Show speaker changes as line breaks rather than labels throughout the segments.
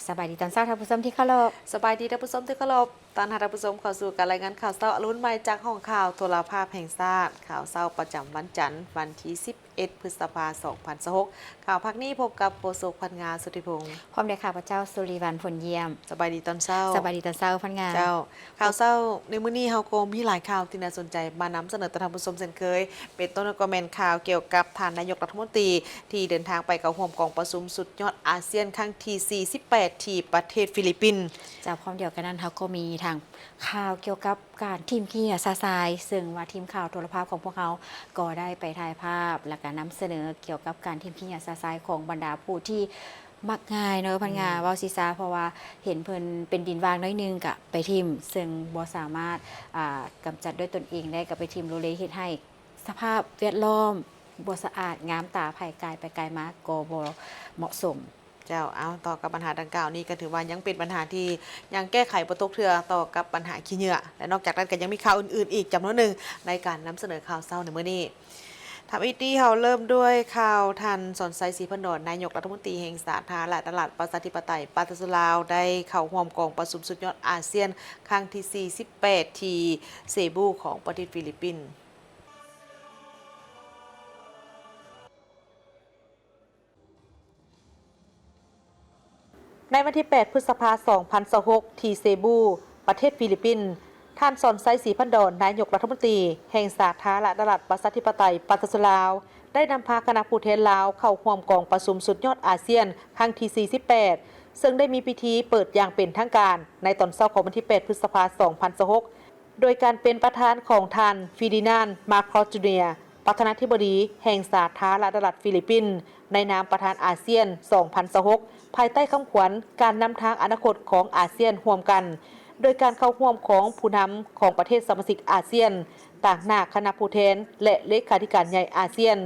สบายดีตอนเช้าท่านผู้ชมที่เคารพ
สบายดีท่านผู้ชมที่เคารพตอนท่านผู้ชมเข้าสู่การรายงานข่าวเช้าอรุณใหม่จากห้องข่าวโทรภาพแห่งชาติข่าวเช้าประจำวันจันทร์วันที่11 พฤษภาคม 2026ข่าวพักนี้พบกับโฆษกพันงานสุทธิพงศ์
พร้อมด้วยข้าพเจ้าสุริวัลย์ผลเยี่ยม
สบายดีตอนเช้า
สบายดีตอนเช้าพันงาน
เจ้าข่าวเช้าในมื้อนี้เฮาก็มีหลายข่าวที่น่าสนใจมานำเสนอต่อท่านผู้ชมเช่นเคยเป็นต้นก็แม่นข่าวเกี่ยวกับท่านนายกรัฐมนตรีที่เดินทางไปเข้าร่วมกองประชุมสุดยอดอาเซียนครั้งที่48ที่ประเทศฟิลิปปินส์
จากพร้อมเดียวกันนั้นเขาก็มีทางข่าวเกี่ยวกับการทีมขี้เหยื่อซาซายซึ่งว่าทีมข่าวโทรภาพของพวกเขาก็ได้ไปถ่ายภาพและก็นำเสนอเกี่ยวกับการทีมขี้เหยื่อซาซายของบรรดาผู้ที่มักง่ายเนอะพันงาเว้าซีซาเพราะว่าเห็นเพิ่นเป็นดินวางน้อยนึงกะไปทิมซึ่งบ่สามารถกำจัดด้วยตนเองได้กับไปทิมโรเลเฮ็ดให้สภาพแวดล้อมบ่สะอาดงามตาภายกายไปกายมาก็บ่เหมาะสม
เจ้าเอาต่อกับปัญหาดังกล่าวนี้ก็ถือว่ายังเป็นปัญหาที่ยังแก้ไขบ่ตกเทื่อต่อกับปัญหาขี้เหงื่อและนอกจากนั้นก็ยังมีข่าวอื่นๆอีกจำนวนหนึ่งในการนำเสนอข่าวเช้าในมื้อนี้ทำอีตี้เฮาเริ่มด้วยข่าวทันสอนไซศรีพันดอนนายกรัฐมนตรีแห่งสาธารณรัฐตลาดประชาธิปไตยปาตสุลาวได้เข้าร่วมกองประชุมสุดยอดอาเซียนครั้งที่48ที่เซบูของประเทศฟิลิปปินส์ในวันที่ 8 พฤษภาคม 2026 ที่เซบู ประเทศฟิลิปปินส์ท่านสอนไซศรีพันดอนนายกรัฐมนตรีแห่งสาธารณรัฐประชาธิปไตยปาตสุลาวได้นำพาคณะผู้แทนลาวเข้าร่วมกองประชุมสุดยอดอาเซียนครั้งที่ 48 ซึ่งได้มีพิธีเปิดอย่างเป็นทางการในตอนเช้าของวันที่ 8 พฤษภาคม 2026 โดยการเป็นประธานของท่านฟิดินานด์ มาโครสจูเนียร์ประธานาธิบดีแห่งสาธารณรัฐฟิลิปปินส์ในนามประธานอาเซียน 2026 ภายใต้คำขวัญการนำทางอนาคตของอาเซียนร่วมกันโดยการเข้าร่วมของผู้นำของประเทศสมาชิกอาเซียนต่างหน้าคณะผู้แทนและเลขาธิการใหญ่อาเซียน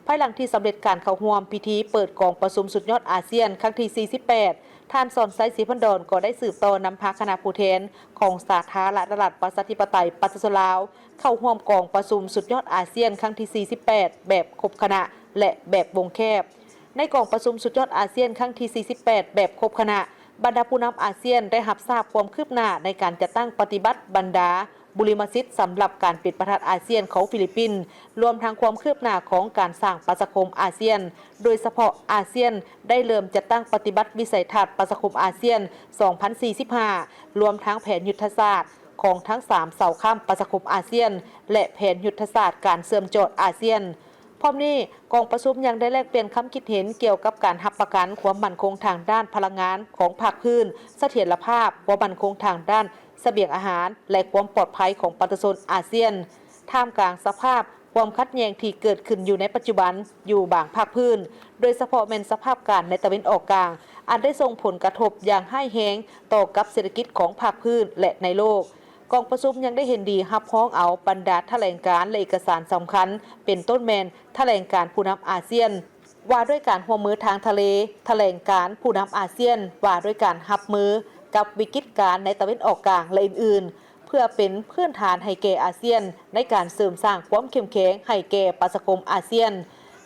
ภายหลังที่สำเร็จการเข้าร่วมพิธีเปิดกองประชุมสุดยอดอาเซียนครั้งที่ 48 ท่านสอนไซศรีพันดอนก็ได้สืบต่อนำพาคณะผู้แทนของสาธารณรัฐประชาธิปไตยปาตสุลาวเข้าร่วมกองประชุมสุดยอดอาเซียนครั้งที่ 48 แบบครบคณะและแบบวงแคบในกองประชุมสุดยอดอาเซียนครั้งที่ 48 แบบครบคณะบรรดาผู้นำอาเซียนได้รับทราบความคืบหน้าในการจัดตั้งปฏิบัติบรรดาบุริมสิทธิ์สำหรับการเป็นประธานอาเซียนของฟิลิปปินส์รวมทั้งความคืบหน้าของการสร้างประชาคมอาเซียนโดยเฉพาะอาเซียนได้เริ่มจัดตั้งปฏิบัติวิสัยทัศน์ประชาคมอาเซียน 2045 รวมทั้งแผนยุทธศาสตร์ของทั้ง3เสาข้ามประชาคมอาเซียนและแผนยุทธศาสตร์การเสริมโจทย์อาเซียนพร้อมนี้กองประชุมยังได้แลกเปลี่ยนความคิดเห็นเกี่ยวกับการรับประกันความมั่นคงทางด้านพลังงานของภาคพื้นเสถียรภาพความมั่นคงทางด้านเสบียงอาหารและความปลอดภัยของประชาชนอาเซียนท่ามกลางสภาพความขัดแย้งที่เกิดขึ้นอยู่ในปัจจุบันอยู่บางภาคพื้นโดยเฉพาะแม้นสภาพการในตะวันออกกลางอาจได้ส่งผลกระทบอย่างร้ายแรงต่อกับเศรษฐกิจของภาคพื้นและในโลกกองประชุมยังได้เห็นดีรับพ้องเอาบรรดาแถลงการและเอกสารสำคัญเป็นต้นแมนแถลงการผู้นำอาเซียนว่าด้วยการร่วมมือทางทะเลแถลงการผู้นำอาเซียนว่าด้วยการรับมือกับวิกฤตการณ์ในตะวันออกกลางและอื่นๆเพื่อเป็นพื้นฐานให้แก่อาเซียนในการเสริมสร้างความเข้มแข็งให้แก่ประชาคมอาเซียน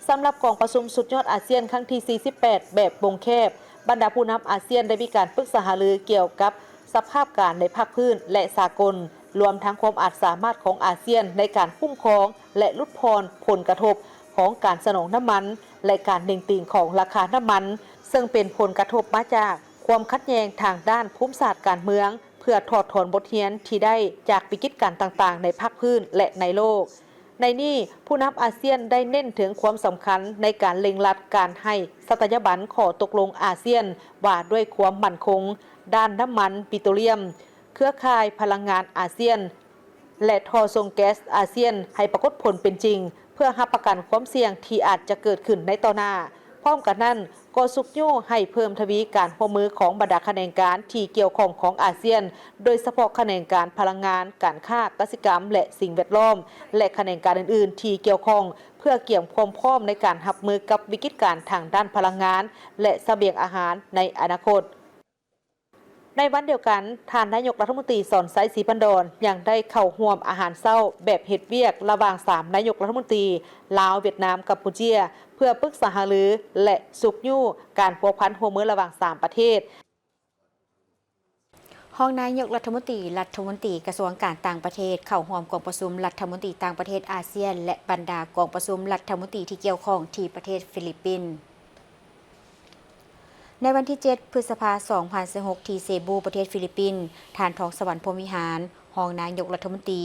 สำหรับกองประชุมสุดยอดอาเซียนครั้งที่ 48 แบบวงแคบบรรดาผู้นำอาเซียนได้มีการปรึกษาหารือเกี่ยวกับสภาพการในภาคพื้นและสากลรวมทั้งความอาจสามารถของอาเซียนในการคุ้มครองและลดพรผลกระทบของการสนองน้ำมันและการเด้งติ่งของราคาน้ำมันซึ่งเป็นผลกระทบมาจากความขัดแย้งทางด้านภูมิศาสตร์การเมืองเพื่อถอดถอนบทเรียนที่ได้จากวิกฤตการณ์ต่างๆในภาคพื้นและในโลกในนี้ผู้นำอาเซียนได้เน้นถึงความสำคัญในการเล็งรัดการให้สัตยาบันขอตกลงอาเซียนว่าด้วยความมั่นคงด้านน้ำมันปิโตรเลียมเครือข่ายพลังงานอาเซียนและท่อส่งแก๊สอาเซียนให้ปรากฏผลเป็นจริงเพื่อรับประกันความเสี่ยงที่อาจจะเกิดขึ้นในต่อหน้าพร้อมกันนั้นก็สุกโยให้เพิ่มทวีการร่วมมือของบรรดาแขนงการที่เกี่ยวข้องของอาเซียนโดยเฉพาะแขนงการพลังงานการค้ากสิกรรมและสิ่งแวดล้อมและแขนงการอื่นๆที่เกี่ยวข้องเพื่อเกี่ยมความพร้อมในการรับมือกับวิกฤตการณ์ทางด้านพลังงานและเสบียงอาหารในอนาคต ในวันเดียวกันท่านนายกรัฐมนตรีสอนไซศรีพันดอนยังได้เข้าร่วมอาหารเช้าแบบเฮ็ดเวียกระหว่าง3นายกรัฐมนตรีลาวเวียดนามกัมพูเชียเพื่อปรึกษาหารือและสุกยู่การพัวพันหัวมือระหว่าง3ประเทศ
ห้องนายกรัฐมนตรีกระทรวงการต่างประเทศเข้าร่วมกองประชุมรัฐมนตรีต่างประเทศอาเซียนและบรรดากองประชุมรัฐมนตรีที่เกี่ยวข้องที่ประเทศฟิลิปปินส์ในวันที่ 7 พฤษภาคม 2016 ที่เซบูประเทศฟิลิปปินส์ท่านทองสวรรค์พรหมวิหารรองนายกรัฐมนตรี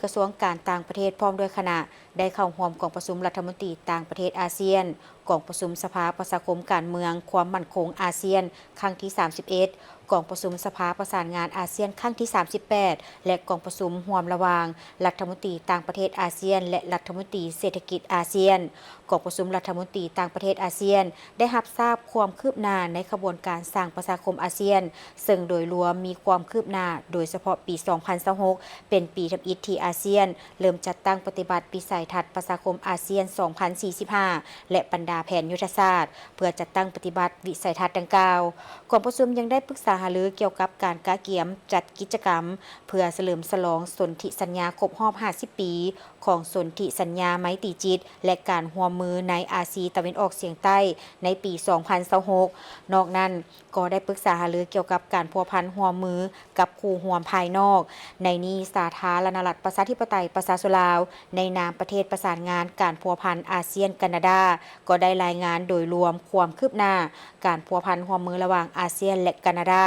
กระทรวงการต่างประเทศพร้อมด้วยคณะได้เข้าร่วมกองประชุมรัฐมนตรีต่างประเทศอาเซียนกองประชุมสภาประชาคมการเมืองความมั่นคงอาเซียนครั้งที่ 31 กองประชุมสภาประสานงานอาเซียนครั้งที่ 38 และกองประชุมร่วมระหว่างรัฐมนตรีต่างประเทศอาเซียนและรัฐมนตรีเศรษฐกิจอาเซียนกองประชุมรัฐมนตรีต่างประเทศอาเซียนได้รับทราบความคืบหน้าในขบวนการสร้างประชาคมอาเซียนซึ่งโดยรวมมีความคืบหน้าโดยเฉพาะปี 2026 เป็นปีทำอิฐที่อาเซียนเริ่มจัดตั้งปฏิบัติวิสัยทัศน์ประชาคมอาเซียน 2045 และบรรดาแผนยุทธศาสตร์เพื่อจัดตั้งปฏิบัติวิสัยทัศน์ดังกล่าวกองประชุมยังได้ปรึกษาหารือเกี่ยวกับการกาเกียมจัดกิจกรรมเพื่อเฉลิมฉลองสนธิสัญญาครบรอบ 50 ปีของสนธิสัญญาไมตรีจิตและการร่วมมือในอาเซียนตะวันออกเฉียงใต้ในปี 2026 นอกนั้นก็ได้ปรึกษาหารือเกี่ยวกับการพัวพันร่วมมือกับคู่ร่วมภายนอกในนี้สาธารณรัฐประชาธิปไตยประชาชนลาวในนามประเทศประสานงานการพัวพันอาเซียนแคนาดาก็ได้รายงานโดยรวมความคืบหน้าการพัวพันร่วมมือระหว่างอาเซียนและแคนาดา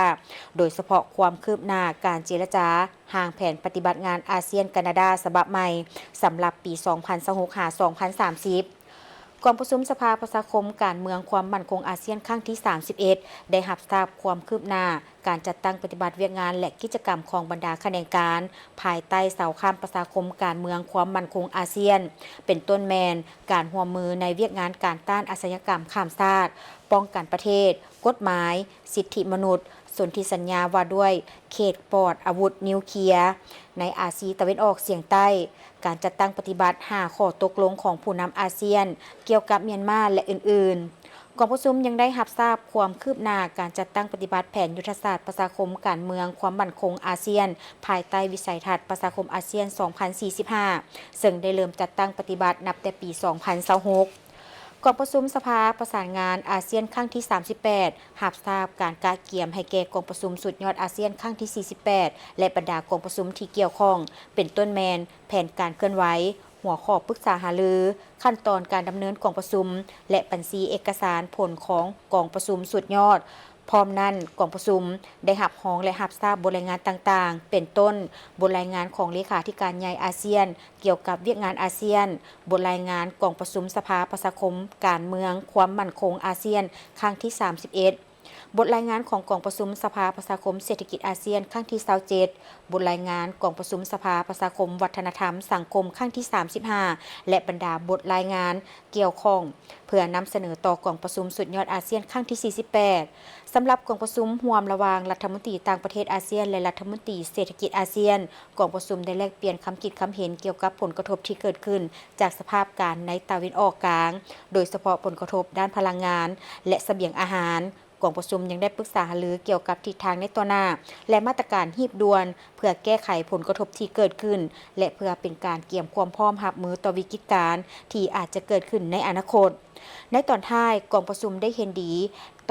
โดยเฉพาะความคืบหน้าการเจรจาห่างแผนปฏิบัติงานอาเซียนแคนาดาฉบับใหม่สำหรับปี 2026-2030 กองประชุมสภาประชาคมการเมืองความมั่นคงอาเซียนครั้งที่ 31 ได้รับทราบความคืบหน้าการจัดตั้งปฏิบัติเวียกงานและกิจกรรมของบรรดาคณะการภายใต้เสาข้ามประชาคมการเมืองความมั่นคงอาเซียนเป็นต้นแมนการร่วมมือในเวียกงานการต้านอาชญากรรมข้ามชาติป้องกันประเทศกฎหมายสิทธิมนุษย์สนธิสัญญาว่าด้วยเขตปลอดอาวุธนิวเคลียร์ในอาเซียนตะวันออกเฉียงใต้การจัดตั้งปฏิบัติ5ข้อตกลงของผู้นำอาเซียนเกี่ยวกับเมียนมาและอื่นๆกองประชุมยังได้รับทราบความคืบหน้าการจัดตั้งปฏิบัติแผนยุทธศาสตร์ประชาคมการเมืองความมั่นคงอาเซียนภายใต้วิสัยทัศน์ประชาคมอาเซียน 2045 ซึ่งได้เริ่มจัดตั้งปฏิบัตินับแต่ปี 2026กองประชุมสภาประสานงานอาเซียนครั้งที่ 38 รับทราบการกาเกียมให้แก่กองประชุมสุดยอดอาเซียนครั้งที่ 48 และบรรดากองประชุมที่เกี่ยวข้องเป็นต้นแมนแผนการเคลื่อนไหวหัวข้อปรึกษาหารือขั้นตอนการดำเนินกองประชุมและบัญชีเอกสารผลของกองประชุมสุดยอดพร้อมนั้นกองประชุมได้รับร้องและรับทราบบทรายงานต่างๆเป็นต้นบทรายงานของเลขาธิการใหญ่อาเซียนเกี่ยวกับเวียกงานอาเซียนบทรายงานกองประชุมสภาประชาคมการเมืองความมั่นคงอาเซียนครั้งที่ 31บทรายงานของกองประชุมสภาประชาคมเศรษฐกิจอาเซียนครั้งที่ 27บทรายงานกองประชุมสภาประชาคมวัฒนธรรมสังคมครั้งที่ 35และบรรดาบทรายงานเกี่ยวข้องเพื่อนำเสนอต่อกองประชุมสุดยอดอาเซียนครั้งที่ 48สำหรับกองประชุมร่วมระหว่างรัฐมนตรีต่างประเทศอาเซียนและรัฐมนตรีเศรษฐกิจอาเซียนกองประชุมได้แลกเปลี่ยนความคิดความเห็นเกี่ยวกับผลกระทบที่เกิดขึ้นจากสภาพการในตะวันออกกลางโดยเฉพาะผลกระทบด้านพลังงานและเสบียงอาหารกองประชุมยังได้ปรึกษาหารือเกี่ยวกับทิศทางในต่อหน้าและมาตรการรีบด่วนเพื่อแก้ไขผลกระทบที่เกิดขึ้นและเพื่อเป็นการเตรียมความพร้อมรับมือต่อวิกฤตการณ์ที่อาจจะเกิดขึ้นในอนาคตในตอนท้ายกองประชุมได้เห็นดี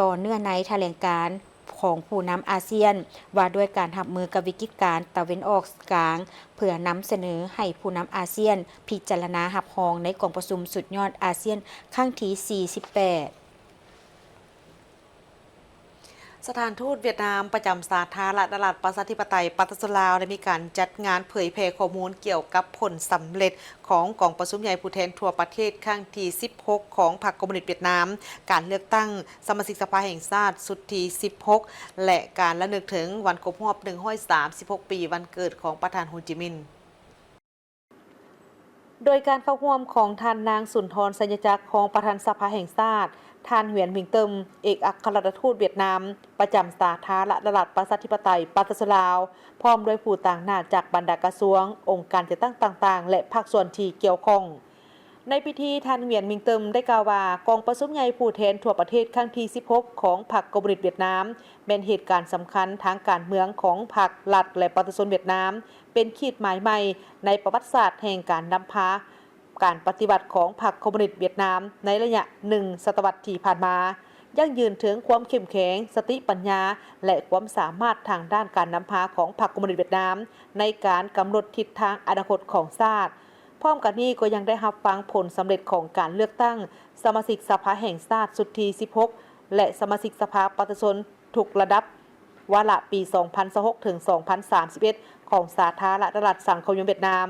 ต่อเนื่องในแถลงการณ์ของผู้นำอาเซียนว่าด้วยการรับมือกับวิกฤตการณ์ตะวันออกกลางเพื่อนำเสนอให้ผู้นำอาเซียนพิจารณารับรองในกองประชุมสุดยอดอาเซียนครั้งที่ 48
สถานทูตเวียดนามประจำสาธารณรัฐประชาธิปไตยประชาชนลาวได้มีการจัดงานเผยแพร่ข้อมูลเกี่ยวกับผลสำเร็จของกองประชุมใหญ่ผู้แทนทั่วประเทศครั้งที่ 16 ของพรรคคอมมิวนิสต์เวียดนามการเลือกตั้งสมาชิกสภาแห่งชาติสุดที่ 16 และการระลึกถึงวันครบรอบ 136 ปีวันเกิดของประธานโฮจิมินห์โดยการเข้าร่วมของท่านนางสุนทรสัญญจักรของประธานสภาแห่งชาติท่านเหวียนหมิงเติมเอกอัครราชทูตเวียดนามประจำสาธารณรัฐประชาธิปไตยประชาชนลาวพร้อมด้วยผู้ต่างหน้าจากบรรดากระทรวงองค์การจัดตั้งต่างๆและภาคส่วนที่เกี่ยวข้องในพิธีท่านเหวียนหมิงเติมได้กล่าวว่ากองประชุมใหญ่ผู้แทนทั่วประเทศครั้งที่ 16 ของพรรคคอมมิวนิสต์เวียดนามเป็นเหตุการณ์สำคัญทางการเมืองของพรรครัฐและประชาชนเวียดนามเป็นขีดหมายใหม่ในประวัติศาสตร์แห่งการนำพาการปฏิบัติของพรรคคอมมิวนิสต์เวียดนามในระยะ1 ศตวรรษที่ผ่านมา ยั่งยืนถึงความเข้มแข็งสติปัญญาและความสามารถทางด้านการนำพาของพรรคคอมมิวนิสต์เวียดนามในการกำหนดทิศทางอนาคตของชาติพร้อมกันนี้ก็ยังได้รับฟังผลสำเร็จของการเลือกตั้งสมาชิกสภาแห่งชาติสุดที่16และสมาชิกสภาประชาชนทุกระดับวาระปี 2026 ถึง 2031 ของสาธารณรัฐสังคมนิยมเวียดนาม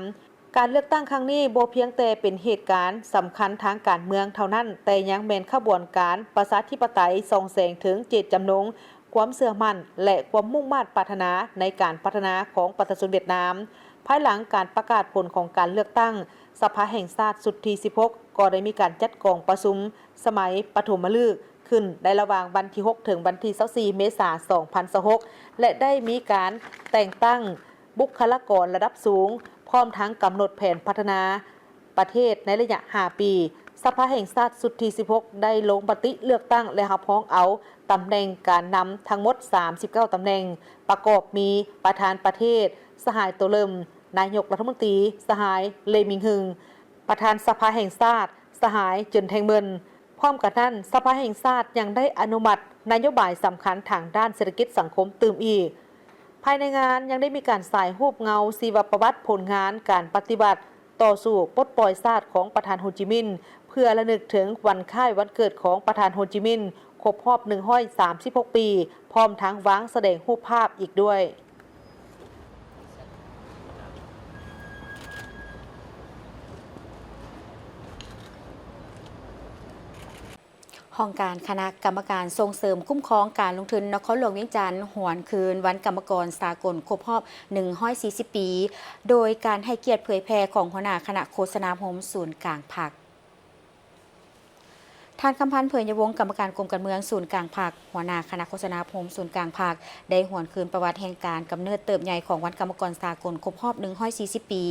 การเลือกตั้งครั้งนี้บ่เพียงแต่เป็นเหตุการณ์สำคัญทางการเมืองเท่านั้นแต่ยังเป็นขบวนการประชาธิปไตยส่องแสงถึงเจตจำนงความเชื่อมั่นและความมุ่งมั่นปรารถนาในการพัฒนาของประชาชนเวียดนามภายหลังการประกาศผลของการเลือกตั้งสภาแห่งชาติสุดที่16ก็ได้มีการจัดกองประชุมสมัยปฐมฤกษ์ขึ้นในระหว่างวันที่6ถึงวันที่24เมษายน2026และได้มีการแต่งตั้งบุคลากรระดับสูงพร้อมทั้งกำหนดแผนพัฒนาประเทศในระยะ5ปีสภาแห่งชาติสุดที่16ได้ลงมติเลือกตั้งและรับรองเอาตำแหน่งการนำทั้งหมด39ตำแหน่งประกอบมีประธานประเทศสหายโตเลิมนายกรัฐมนตรีสหายเลมิงฮึงประธานสภาแห่งชาติสหายเจินแทงเมินพร้อมกันนั้นสภาแห่งชาติยังได้อนุมัตินโยบายสำคัญทางด้านเศรษฐกิจสังคมตื่มอีกภายในงานยังได้มีการสายรูปเงาชีวประวัติผลงานการปฏิบัติต่อสู้ปลดปล่อยชาติของประธานโฮจิมินห์เพื่อระลึกถึงวันคล้ายวันเกิดของประธานโฮจิมินห์ครบรอบ136ปีพร้อมทั้งวางแสดงรูปภาพอีกด้วย
ห้องการคณะกรรมการส่งเสริมคุ้มครองการลงทุนนครหลวงเวียงจันทร์หวนคืนวันกรรมกรสากลครบรอบ140 ปีโดยการให้เกียรติเผยแพร่ของหัวหน้าคณะโฆษณาพรมศูนย์กลางพรรคท่านคำพันธ์เผยยวงศ์กรรมการกรมการเมืองศูนย์กลางพรรคหัวหน้าคณะโฆษณาพรมศูนย์กลางพรรคได้หวนคืนประวัติแห่งการกำเนิดเติบใหญ่ของวันกรรมกรสากลครบรอบ140 ปี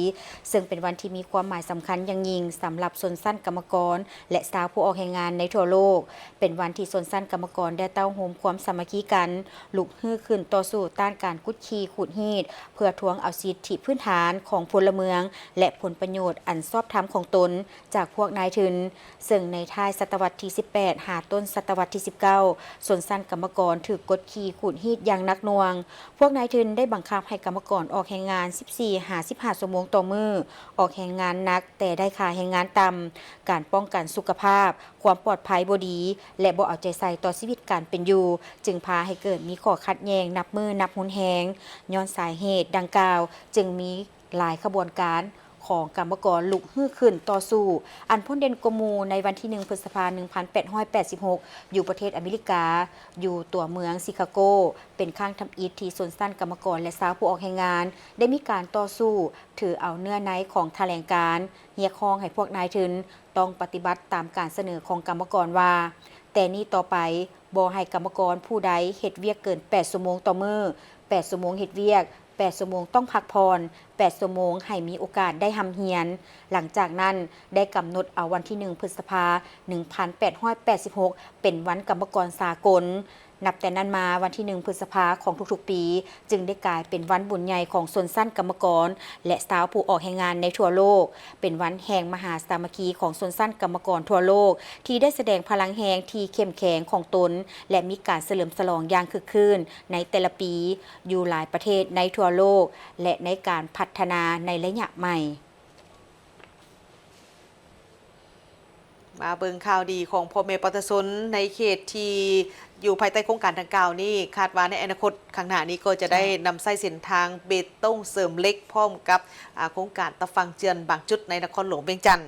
ซึ่งเป็นวันที่มีความหมายสำคัญอย่างยิ่งสำหรับชนชั้นกรรมกรและชาวผู้ออกแรงงานในทั่วโลกเป็นวันที่ชนชั้นกรรมกรได้เต้าโฮมความสามัคคีกันลุกฮือขึ้นต่อสู้ต้านการกุดขี่ขูดหีดเพื่อทวงเอาสิทธิพื้นฐานของพลเมืองและผลประโยชน์อันชอบธรรมของตนจากพวกนายทุนซึ่งในท้ายศตวรรษที่18ต้นศตวรรษที่19ส่วนสั้นกรรมกรถือกดขี่ขูดหีดอย่างนักหน่วงพวกนายทุนได้บังคับให้กรรมกรออกแรงงาน 14-15 ชั่วโมงต่อมื้อออกแรงงานหนักแต่ได้ค่าแรงงานต่ำการป้องกันสุขภาพความปลอดภัยบ่ดีและบ่เอาใจใส่ต่อชีวิตการเป็นอยู่จึงพาให้เกิดมีข้อขัดแย้งนับมือนับหุนแหงย้อนสาเหตุดังกล่าวจึงมีหลายขบวนการของกรรมกรลุกฮือขึ้นต่อสู้อันพ้นเด่นกมูในวันที่1 พฤษภาคม 1886 อยู่ประเทศอเมริกาอยู่ตัวเมืองชิคาโกเป็นข้างทำอิฐที่ส่วนสั้นกรรมกรและสาวผู้ออกแรงงานได้มีการต่อสู้ถือเอาเนื้อในของแถลงการเรียกร้องให้พวกนายทุนต้องปฏิบัติตามการเสนอของกรรมกรว่าแต่นี้ต่อไปบ่ให้กรรมกรผู้ใดเฮ็ดเวียกเกิน8ชั่วโมงต่อมื้อ8ชั่วโมงเฮ็ดเวียก8 ชั่วโมงต้องพักผ่อน8 ชั่วโมงให้มีโอกาสได้ทำเฮียนหลังจากนั้นได้กำหนดเอาวันที่1 พฤษภาคม 1886 เป็นวันกรรมกรสากลนับแต่นั้นมาวันที่1 พฤษภาคมของทุกๆปีจึงได้กลายเป็นวันบุญใหญ่ของชนชั้นกรรมกรและชาวผู้ออกแรงงานในทั่วโลกเป็นวันแห่งมหาสามัคคีของชนชั้นกรรมกรทั่วโลกที่ได้แสดงพลังแห่งที่เข้มแข็งของตนและมีการเฉลิมฉลองอย่างคึกคืนในแต่ละปีอยู่หลายประเทศในทั่วโลกและในการพัฒนาในระยะใหม่
มาเบิ่งข่าวดีของพ่อแม่ประชาชนในเขตที่อยู่ภายใต้โครงการดังกล่าวนี้คาดว่าในอนาคตข้างหน้านี้ก็จะได้นำใส้เส้นทางเบตงเสริมเล็กพร้อมกับโครงการตะฟังเจือนบางจุดในนครหลวงเวียงจันทร์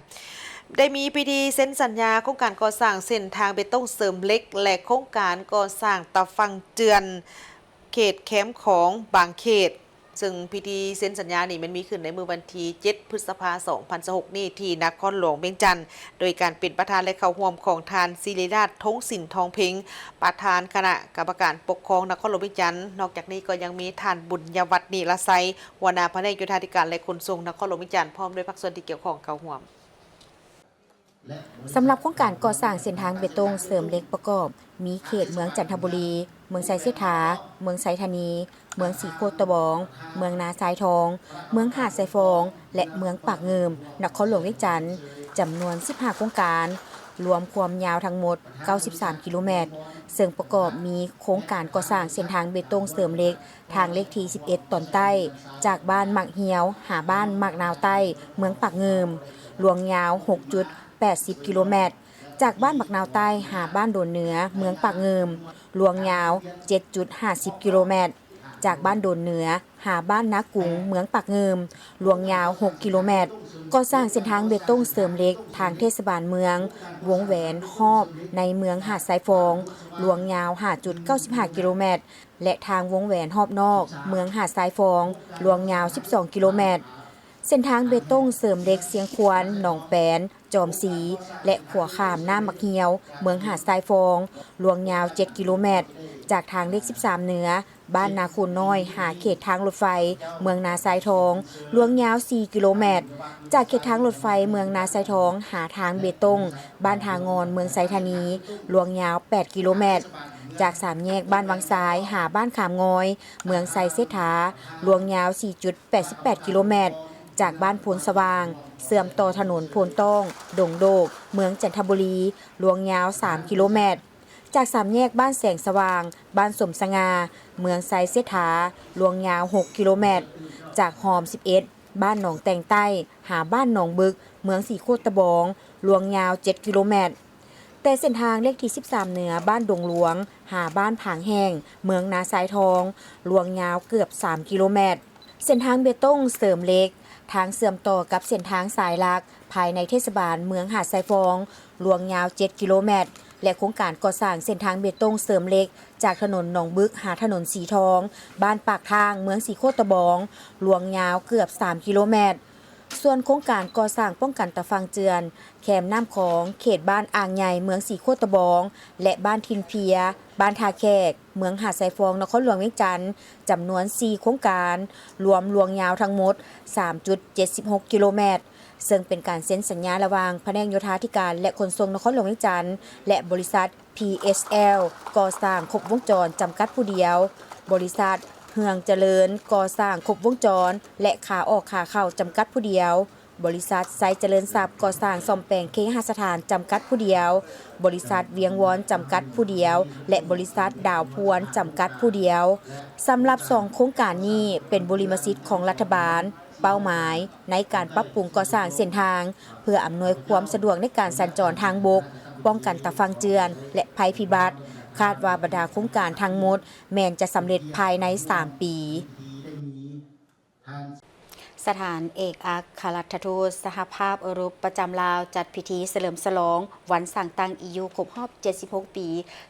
ได้มีพิธีเซ็นสัญญาโครงการก่อสร้างเส้นทางเบตงเสริมเล็กและโครงการก่อสร้างตะฟังเจือนเขตแคมป์ของบางเขตซึ่งพิธีเซ็นสัญญานี่มันมีขึ้นในมื้อวันที่7 พฤษภาคม 2026นี้ที่นครหลวงเวียงจันทร์โดยการเป็นประธานและเข้าร่วมของทานศิริราชทงสินทองเพ็งประธานคณะกรรมการปกครองนครหลวงเวียงจันทร์นอกจากนี้ก็ยังมีท่านบุญยวัฒน์นิรไสยหัวหน้าแผนกโยธาธิการและขนส่งนครหลวงเวียงจันทร์พร้อมด้วยภาคส่วนที่เกี่ยวข้องเข้าร่วม
สำหรับโครงการก่อสร้างเส้นทางเบตงเสริมเหล็กประกอบมีเขตเมืองจันทบุรีเมืองไซเสถาเมืองไซธานีเมืองสีโคตะบองเมืองนาทรายทองเมืองหาดไซฟองและเมืองปากเงิมนครหลวงเวียงจันทร์จำนวน15โครงการรวมความยาวทั้งหมด93กิโลเมตร ซึ่งประกอบมีโครงการก่อสร้างเส้นทางเบตงเสริมเหล็กทางเลขที่11 ตอนใต้จากบ้านมักเหียวหาบ้านมักนาวใต้เมืองปากเงิมลวงยาว 6.80 กิโลเมตรจากบ้านมักนาวใต้หาบ้านโดนเหนือเมืองปากเงิมลวงยาว 7.50 กิโลเมตรจากบ้านโดนเหนือหาบ้านนากุงเมืองปากเงิมลวงยาว 6 กิโลเมตรก่อสร้างเส้นทางเบตงเสริมเหล็กทางเทศบาลเมืองวงแหวนฮอบในเมืองหาดทรายฟองลวงยาว 5.95 กิโลเมตรและทางวงแหวนฮอบนอกเมืองหาดทรายฟองลวงยาว 12 กิโลเมตรเส้นทางเบตงเสริมเหล็กเสียงควรหนองแปนจอมศรีและขัวขามหน้ามักเหียวเมืองหาดทรายฟองลวงยาว 7 กิโลเมตรจากทางเลข 13 เหนือบ้านนาคูนน้อยหาเขตทางรถไฟเมืองนาทรายทองลวงยาว 4 กิโลเมตรจากเขตทางรถไฟเมืองนาทรายทองหาทางเบตงบ้านทางอนเมืองไซธานีลวงยาว 8 กิโลเมตรจากสามแยกบ้านวังซ้ายหาบ้านขามงอยเมืองไซเซธาลวงยาว 4.88 กิโลเมตรจากบ้านโพนสว่างเสื่อมต่อถนนโพนต้องดงโดกเมืองจันทบุรีลวงยาว 3 กิโลเมตรจากสามแยกบ้านแสงสว่างบ้านสมสงาเมืองไซเซธาลวงยาว 6 กิโลเมตรจากหอม 11 บ้านหนองแตงใต้หาบ้านหนองบึกเมืองสีโคตะบองลวงยาว 7 กิโลเมตรแต่เส้นทางเลขที่ 13 เหนือบ้านดงหลวงหาบ้านผางแห้งเมืองนาทรายทองลวงยาวเกือบ 3 กิโลเมตรเส้นทางเบตงเสริมเหล็กทางเสื่อมต่อกับเส้นทางสายหลักภายในเทศบาลเมืองหาดทรายฟองลวงยาว 7 กิโลเมตรและโครงการก่อสร้างเส้นทางเบตงเสริมเหล็กจากถนนหนองบึกหาถนนสีทองบ้านปากทางเมืองสีโคตะบองลวงยาวเกือบ 3 กิโลเมตรส่วนโครงการก่อสร้างป้องกันตะฟังเจือนแคมน้ำของเขตบ้านอ่างใหญ่เมืองสีโคตะบองและบ้านทินเพียบ้านทาแขกเมืองหาดทรายฟองนครหลวงเวียงจันทร์จำนวน 4 โครงการรวมลวงยาวทั้งหมด 3.76 กิโลเมตรซึ่งเป็นการเซ็นสัญญาระหว่างแผนกโยธาธิการและขนส่งนครหลวงเวียงจันทร์และบริษัท PSL ก่อสร้างครบวงจรจำกัดผู้เดียวบริษัทเฮืองเจริญก่อสร้างครบวงจรและขาออกขาเข้าจำกัดผู้เดียวบริษัทไซเจริญทรัพย์ก่อสร้างซ่อมแปลงเคหสถานจำกัดผู้เดียวบริษัทเวียงวอนจำกัดผู้เดียวและบริษัทดาวพวนจำกัดผู้เดียวสำหรับ2โครงการนี้เป็นบริมสิทธิ์ของรัฐบาลเป้าหมายในการปรับปรุงก่อสร้างเส้นทางเพื่ออำนวยความสะดวกในการสัญจรทางบกป้องกันตะฟังเจือนและภัยพิบัติคาดว่าบรรดาโครงการทั้งหมดแม้นจะสำเร็จภายใน3 ปีสถานเอกอัครราชทูตสหภาพยุโรปประจำลาวจัดพิธีเฉลิมฉลองวันสั่งตั้ง EU ครบรอบ 76 ปี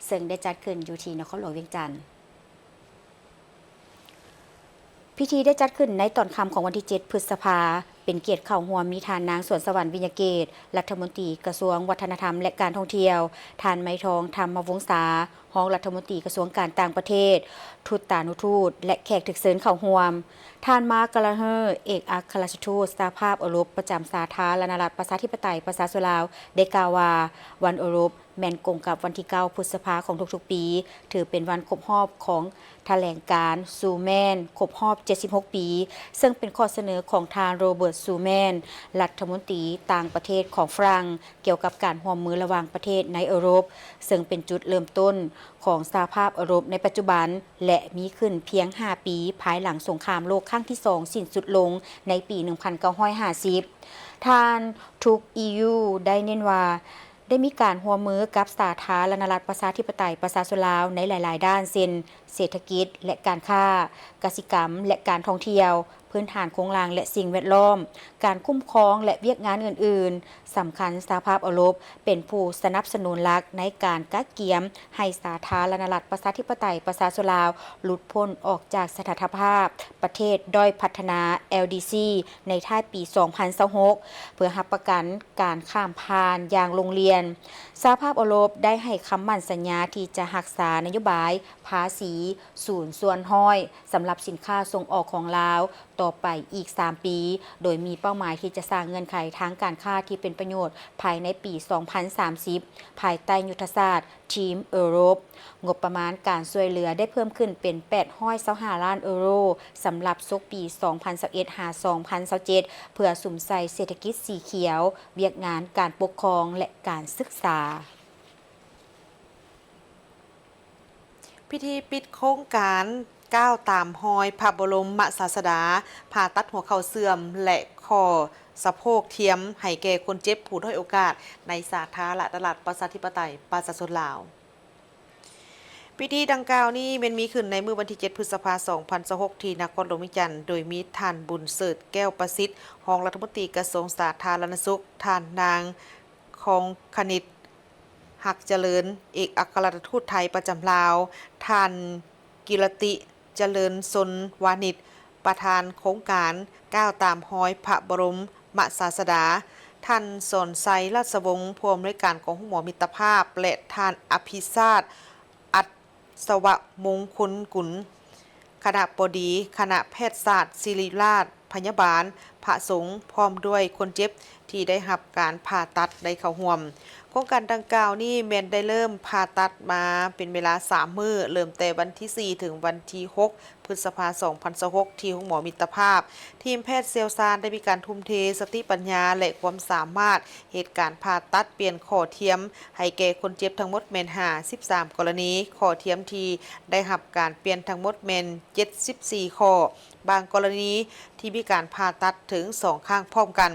ซึ่งได้จัดขึ้นอยู่ที่นครหลวงเวียงจันทร์พิธีได้จัดขึ้นในตอนค่ำของวันที่ 7 พฤษภาคมเป็นเกียรติเข้าร่วมมีทานนางสวนสวรรค์วิญญาเกตรัฐมนตรีกระทรวงวัฒนธรรมและการท่องเที่ยวทานไม้ทองธรรมวงศารองรัฐมนตรีกระทรวงการต่างประเทศทูตตานุทูตและแขกถึกเชิญเข้าร่วมท่านมาร์ก กาลาเฮอร์เอกอัครราชทูตสหภาพยุโรปประจำสาธารณรัฐประชาธิปไตยประชาชนลาวได้กล่าวว่าวันยุโรปแม่นกงกับวันที่ 9 พฤษภาคมของทุกๆปีถือเป็นวันครบรอบของแถลงการณ์ซูแมนครบรอบ 76 ปีซึ่งเป็นข้อเสนอของทางโรเบิร์ตซูแมนรัฐมนตรีต่างประเทศของฝรั่งเกี่ยวกับการร่วมมือระหว่างประเทศในยุโรปซึ่งเป็นจุดเริ่มต้นของสหภาพยุโรปในปัจจุบันและมีขึ้นเพียง 5 ปีภายหลังสงครามโลกครั้งที่ 2 สิ้นสุดลงในปี 1950 ทานทุก EU ได้เน้นว่าได้มีการร่วมมือกับสาธารณรัฐประชาธิปไตยประชาชนลาวในหลายๆด้านเช่นเศรษฐกิจและการค้ากสิกรรมและการท่องเที่ยวพื้นฐานโครงสร้างและสิ่งแวดล้อมการคุ้มครองและเวียกงานอื่นๆสำคัญสหภาพยุโรปเป็นผู้สนับสนุนหลักในการกักเกียมให้สาธารณรัฐประชาธิปไตยประชาชนลาวหลุดพ้นออกจากสถานภาพประเทศด้อยพัฒนา LDC ในท้ายปี 2026 เพื่อรับประกันการข้ามผ่านอย่างโรงเรียนสหภาพยุโรปได้ให้คำมั่นสัญญาที่จะรักษานโยบายภาษี0 ส่วนห้อยสำหรับสินค้าส่งออกของลาวต่อไปอีก 3 ปี โดยมีเป้าหมายที่จะสร้างเงื่อนไขทางการค้าที่เป็นประโยชน์ภายในปี 2030 ภายใต้ยุทธศาสตร์ทีมยุโรปงบประมาณการช่วยเหลือได้เพิ่มขึ้นเป็น825 ล้านยูโรสำหรับศกปี 2021-2027 เพื่อสุมใส่เศรษฐกิจสีเขียวเวียกงานการปกครองและการศึกษา
พิธีปิดโครงการก้าวตามหอยพระบรมศาสดาผ่าตัดหัวเข่าเสื่อมและคอสะโพกเทียมให้แก่คนเจ็บผู้ด้อยโอกาสในสาธารณรัฐประชาธิปไตยประชาชนลาวพิธีดังกล่าวนี้เป็นมีขึ้นในมื้อวันที่ 7 พฤษภาคม 2026 ที่นครหลวงวิจันทร์โดยมีท่านบุญเสิร์ชแก้วประสิทธิ์รองรัฐมนตรีกระทรวงสาธารณสุขท่านนางคองคณิตหักเจริญเอกอัครราชทูตไทยประจำลาวท่านกิรติเจริญสนวานิชประธานโครงการก้าวตามหอยพระบรมศาสดาท่านสอนไซราชวงศ์ผู้อำนวยการของหมอมิตรภาพและท่านอภิชาติอัศวมงคลกุลคณะบดีคณะแพทยศาสตร์ศิริราชพยาบาลพระสงฆ์พร้อมด้วยคนเจ็บที่ได้รับการผ่าตัดได้เข้าร่วมโครงการดังกล่าวนี้แม่นได้เริ่มผ่าตัดมาเป็นเวลา3มื้อเริ่มแต่วันที่4ถึงวันที่6พฤษภาคม 2026ที่โรงหมอมิตรภาพทีมแพทย์เชี่ยวชาญได้มีการทุ่มเทสติปัญญาและความสามารถเหตุการณ์ผ่าตัดเปลี่ยนข้อเทียมให้แก่คนเจ็บทั้งหมดแม่น13กรณีข้อเทียมที่ได้รับการเปลี่ยนทั้งหมดแม่น74ข้อบางกรณีที่มีการผ่าตัดถึง2ข้างพร้อมกัน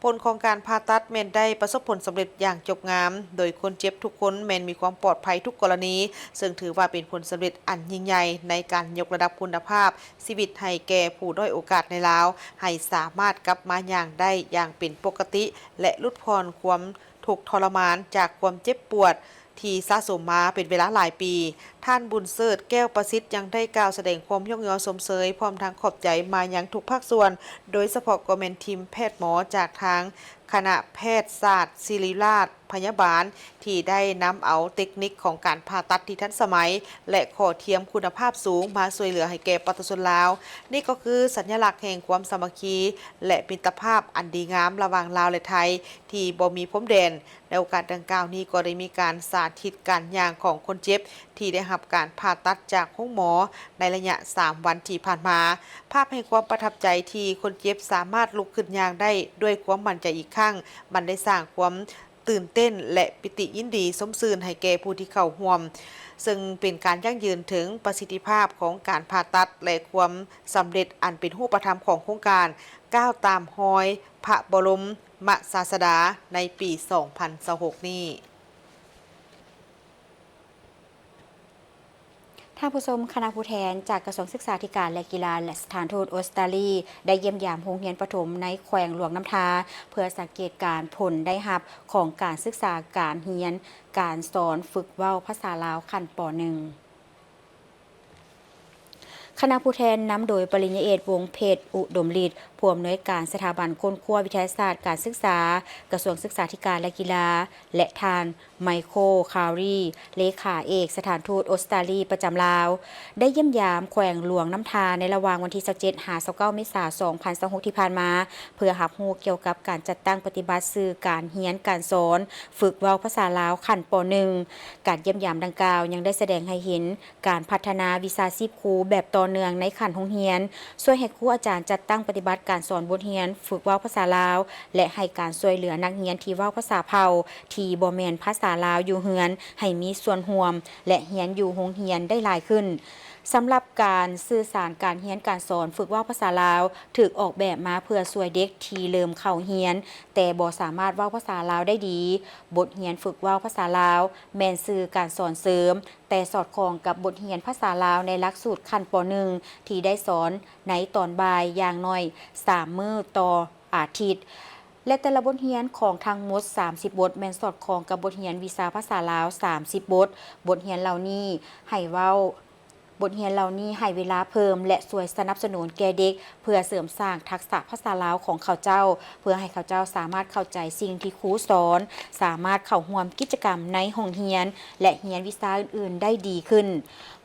ผลของการผ่าตัดแม่นได้ประสบผลสำเร็จอย่างจบงามโดยคนเจ็บทุกคนแม่นมีความปลอดภัยทุกกรณีซึ่งถือว่าเป็นผลสำเร็จอันยิ่งใหญ่ในการยกระดับคุณภาพชีวิตให้แก่ผู้ด้อยโอกาสในลาวให้สามารถกลับมาอย่างได้อย่างเป็นปกติและลดพรความทุกข์ทรมานจากความเจ็บปวดที่สะสมมาเป็นเวลาหลายปีท่านบุญเสิร์ชแก้วประสิทธิ์ยังได้กล่าวแสดงความยกย่อสมเสยพร้อมทั้งขอบใจมายังทุกภาคส่วนโดยเฉพาะก็แม่นทีมแพทย์หมอจากทางคณะแพทยศาสตร์ศิริราชพยาบาลที่ได้นำเอาเทคนิคของการผ่าตัดที่ทันสมัยและข้อเทียมคุณภาพสูงมาช่วยเหลือให้แก่ประชาชนลาวนี่ก็คือสัญลักษณ์แห่งความสามัคคีและมิตรภาพอันดีงามระหว่างลาวและไทยที่บ่มีพรมแดนในโอกาสดังกล่าวนี้ก็ได้มีการสาธิตการย่างของคนเจ็บที่ได้รับการผ่าตัดจากห้องหมอในระยะ3วันที่ผ่านมาภาพแห่งความประทับใจที่คนเจ็บสามารถลุกขึ้นย่างได้ด้วยความมั่นใจอีกครั้งมันได้สร้างความตื่นเต้นและปิติยินดีสมชื่นให้แก่ผู้ที่เข้าร่วมซึ่งเป็นการยั่งยืนถึงประสิทธิภาพของการผ่าตัดและความสำเร็จอันเป็นรูปธรรมของโครงการก้าวตามหอยพระบรมศาสดาในปี 2026 นี้
ท่านผู้ชมคณะผู้แทนจากกระทรวงศึกษาธิการและกีฬาและสถานทูตออสเตรเลียได้เยี่ยมยามโรงเรียนประถมในแขวงหลวงน้ำทาเพื่อสังเกตการผลได้รับของการศึกษาการเรียนการสอนฝึกเว้าภาษาลาวขั้นป .1 คณะผู้แทนนำโดยปริญญาเอกวงเพชรอุดมฤทธิ์ผู้อำนวยการสถาบันค้นคว้าวิทยาศาสตร์การศึกษากระทรวงศึกษาธิการและกีฬาและทานไมโครคารีเลขาเอกสถานทูตออสเตรเลียประจำลาวได้เยี่ยมยามแขวงหลวงน้ำทาในระหว่างวันที่17 29 เมษายน 2026 ที่ผ่านมาเพื่อรับรู้เกี่ยวกับการจัดตั้งปฏิบัติสื่อการเรียนการสอนฝึกเว้าภาษาลาวขั้นป .1 การเยี่ยมยามดังกล่าวยังได้แสดงให้เห็นการพัฒนาวิชาชีพครูแบบต่อเนื่องในขั้นโรงเรียนช่วยให้ครูอาจารย์จัดตั้งปฏิบัติการสอนบทเรียนฝึกเว้าภาษาลาวและให้การช่วยเหลือนักเรียนที่เว้าภาษาเผ่าที่บ่แม่นภาษาลาวอยู่เฮือนให้มีส่วนร่วมและเรียนอยู่โรงเรียนได้หลายขึ้นสำหรับการสื่อสารการเรียนการสอนฝึกเว้าภาษาลาวถูกออกแบบมาเพื่อช่วยเด็กที่เริ่มเข้าเรียนแต่บ่สามารถเว้าภาษาลาวได้ดีบทเรียนฝึกเว้าภาษาลาวแม่นสื่อการสอนเสริมแต่สอดคล้องกับบทเรียนภาษาลาวในหลักสูตรขั้นป .1 ที่ได้สอนในตอนบ่ายอย่างน้อย3 มื้อต่ออาทิตย์และแต่ละบทเรียนของทั้งหมด30 บทแม่นสอดคล้องกับบทเรียนวิชาภาษาลาว30 บทเรียนเหล่านี้ให้เว้าบทเรียนเหล่านี้ให้เวลาเพิ่มและช่วยสนับสนุนแก่เด็กเพื่อเสริมสร้างทักษะภาษาลาวของเขาเจ้าเพื่อให้เขาเจ้าสามารถเข้าใจสิ่งที่ครูสอนสามารถเข้าร่วมกิจกรรมในห้องเรียนและเรียนวิชาอื่นๆได้ดีขึ้น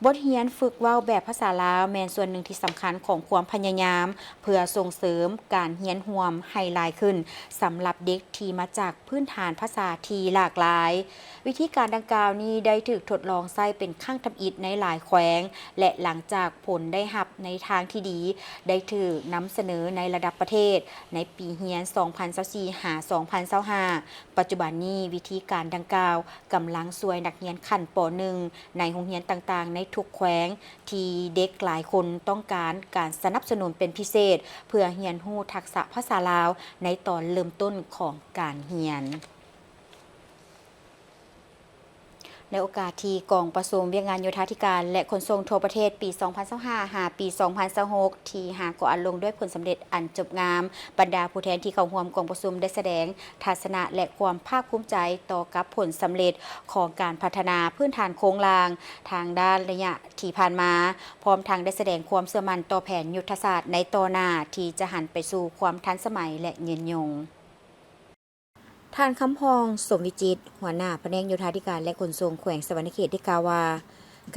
บทเรียนฝึกเว้าแบบภาษาลาวแม่นส่วนหนึ่งที่สำคัญของความพยายามเพื่อส่งเสริมการเรียนร่วมให้หลายขึ้นสำหรับเด็กที่มาจากพื้นฐานภาษาที่หลากหลายวิธีการดังกล่าวนี้ได้ถูกทดลองใช้เป็นครั้งทำอิฐในหลายแขวง และหลังจากผลได้รับในทางที่ดีได้ถูกนำเสนอในระดับประเทศในปีเรียน 2024 หา 2025 ปัจจุบันนี้วิธีการดังกล่าวกำลังช่วยนักเรียนขั้นป .1 ในโรงเรียนต่างๆ ในทุกแขวงที่เด็กหลายคนต้องการสนับสนุนเป็นพิเศษ เพื่อเรียนรู้ทักษะภาษาลาวในตอนเริ่มต้นของการเรียน ในโอกาสที่กองประชุมเวียกงานโยธาธิการและขนส่งทั่วประเทศปี 2025 หา ปี 2026 ที่หากอันลงด้วยผลสำเร็จอันจบงาม บรรดาผู้แทนที่เข้าร่วมกองประชุมได้แสดงทัศนะและความภาคภูมิใจต่อกับผลสำเร็จของการพัฒนาพื้นฐานโครงสร้างทางด้านระยะที่ผ่านมา พร้อมทางได้แสดงความเชื่อมั่นต่อแผนยุทธศาสตร์ในต่อหน้าที่จะหันไปสู่ความทันสมัยและยืนยง ท่านคำพองสมวิจิตรหัวหน้าแผนกโยธาธิการและขนส่งแขวงสวรรณเขตได้กล่าวว่า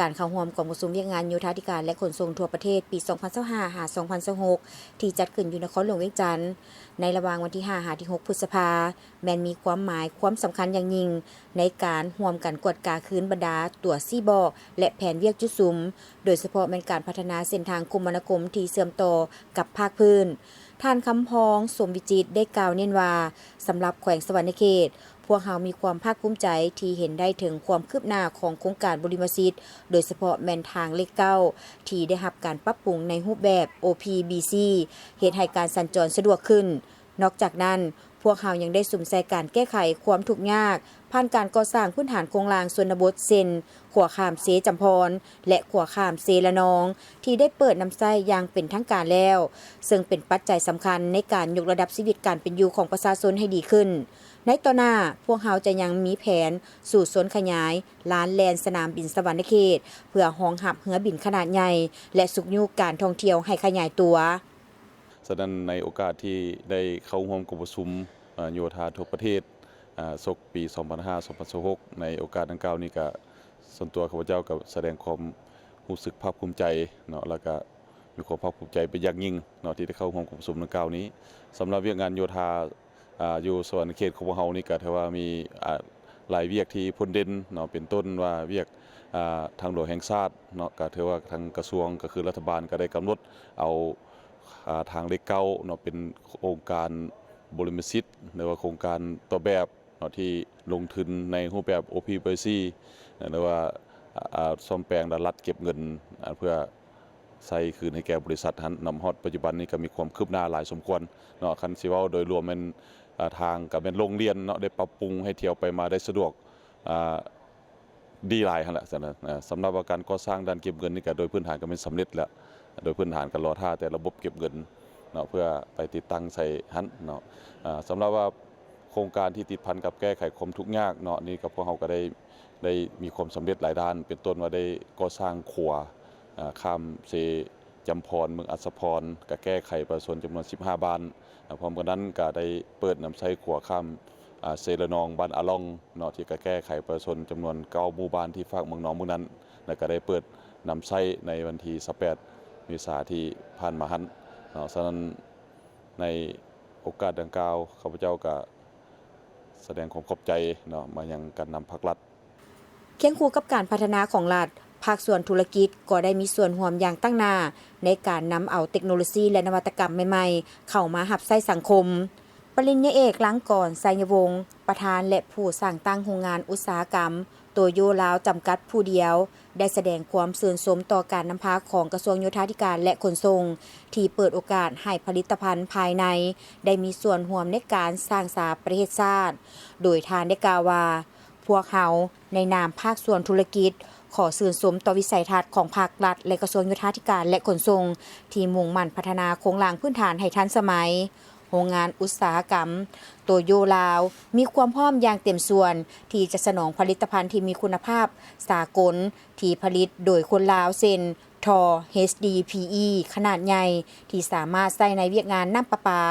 การเข้าร่วมกองประชุมเวียกงานโยธาธิการและขนส่งทั่วประเทศปี 2025 หา 2026 ที่จัดขึ้นอยู่นครหลวงเวียงจันทน์ในระหว่างวันที่ 5 หา ที่ 6 พฤษภาคมแม้นมีความหมายความสำคัญอย่างยิ่งในการร่วมกันกวดกาคืนบรรดาตัวซี่บอกและแผนเวียกจุดซุมโดยเฉพาะเป็นการพัฒนาเส้นทางคมนาคมที่เชื่อมต่อกับภาคพื้นท่านคำพองสมวิจิตรได้กล่าวเน้นว่าสำหรับแขวงสวรรณเขตพวกเรามีความภาคภูมิใจที่เห็นได้ถึงความคืบหน้าของโครงการบริมสิทธิ์โดยเฉพาะแม่นทางเลข9ที่ได้รับการปรับปรุงในรูปแบบ OPBC เฮ็ดให้การสัญจรสะดวกขึ้นนอกจากนั้นพวกเรายังได้สุ่มใส่การแก้ไขความทุกข์ยากผ่านการก่อสร้างพื้นฐานโครงสร้างชนบทเส้นขัวข้ามเสจำพรและขัวข้ามเสละนองที่ได้เปิดนำใช้อย่างเป็นทางการแล้วซึ่งเป็นปัจจัยสำคัญในการยกระดับชีวิตการเป็นอยู่ของประชาชนให้ดีขึ้นในต่อหน้าพวกเราจะยังมีแผนสู่สวนขยายลานแลนสนามบินสวรรณเขตเพื่อรองรับเรือบินขนาดใหญ่และสุขยุการท่องเที่ยวให้ขยายตัว
ฉะนั้นในโอกาสที่ได้เข้าร่วมกองประชุมโยธาทั่วประเทศศกปี 2025-2026 ในโอกาสดังกล่าวนี้ก็ส่วนตัวข้าพเจ้าก็แสดงความรู้สึกภาคภูมิใจเนาะแล้วก็มีความภาคภูมิใจเป็นอย่างยิ่งเนาะที่ได้เข้าร่วมกองประชุมดังกล่าวนี้สำหรับเวียกงานโยธาอยู่สวรรณเขตของพวกเรานี่ก็ถือว่ามีหลายเวียกที่พ้นเด่นเนาะเป็นต้นว่าเวียกทางหลวงแห่งชาติเนาะก็ถือว่าทางกระทรวงก็คือรัฐบาลก็ได้กำหนดเอาทางเลขเก้าเนาะเป็นโครงการบริมสิทธิ์หรือว่าโครงการต่อแบบเนาะที่ลงทุนในรูปแบบ OPBC หรือว่าซ่อมแปลงและรัฐเก็บเงินเพื่อใส่คืนให้แก่บริษัทนำฮอดปัจจุบันนี้ก็มีความคืบหน้าหลายสมควรเนาะคันสิเว้าโดยรวมเป็นทางกับเป็นโรงเรียนเนาะได้ปรับปรุงให้เที่ยวไปมาได้สะดวกดีหลายหั่นแหละสำหรับการก่อสร้างด้านเก็บเงินนี่ก็โดยพื้นฐานก็เป็นสำเร็จแล้วโดยพื้นฐานก็รอท่าแต่ระบบเก็บเงินเนาะเพื่อไปติดตั้งใส่หันเนาะสำหรับว่าโครงการที่ติดพันกับแก้ไขความทุกข์ยากเนาะนี่กับพวกเราก็ได้มีความสำเร็จหลายด้านเป็นต้นว่าได้ก่อสร้างขัวข้ามเซจำพรเมืองอัศพรก็แก้ไขประชาชนจำนวน15บ้านพร้อมกันนั้นก็ได้เปิดนำใช้ขัวข้ามเซละนองบ้านอาล่องเนาะที่ก็แก้ไขประชาชนจำนวน9หมู่บ้านที่ฝากเมืองน้องเมืองนั้นแล้วก็ได้เปิดนำใช้ในวันที่18เมษายนที่ผ่านมาหันเนาะฉะนั้นในโอกาสดังกล่าวข้าพเจ้าก็แสดงความขอบใจเนาะมายังการนำภาครัฐ
เคียงคู่กับการพัฒนาของรัฐภาคส่วนธุรกิจก็ได้มีส่วนร่วมอย่างตั้งหน้าในการนำเอาเทคโนโลยีและนวัตกรรมใหม่ๆเข้ามารับใช้สังคมปริญญาเอกล้างก่อนไสยวงศ์ประธานและผู้สร้างตั้งโรงงานอุตสาหกรรมโตโยลาวจำกัดผู้เดียวได้แสดงความชื่นชมต่อการนำพาของกระทรวงโยธาธิการและขนส่งที่เปิดโอกาสให้ผลิตภัณฑ์ภายในได้มีส่วนร่วมในการสร้างสรรค์ประเทศชาติโดยทานได้กล่าวว่าพวกเขาในนามภาคส่วนธุรกิจขอชื่นชมต่อวิสัยทัศน์ของภาครัฐและกระทรวงโยธาธิการและขนส่งที่มุ่งมั่นพัฒนาโครงสร้างพื้นฐานให้ทันสมัยโรงงานอุตสาหกรรมโตโยลาวมีความพร้อมอย่างเต็มส่วนที่จะสนองผลิตภัณฑ์ที่มีคุณภาพสากลที่ผลิตโดยคนลาวเช่นทอ HDPE ขนาดใหญ่ที่สามารถใช้ในเวียกงานน้ำประปา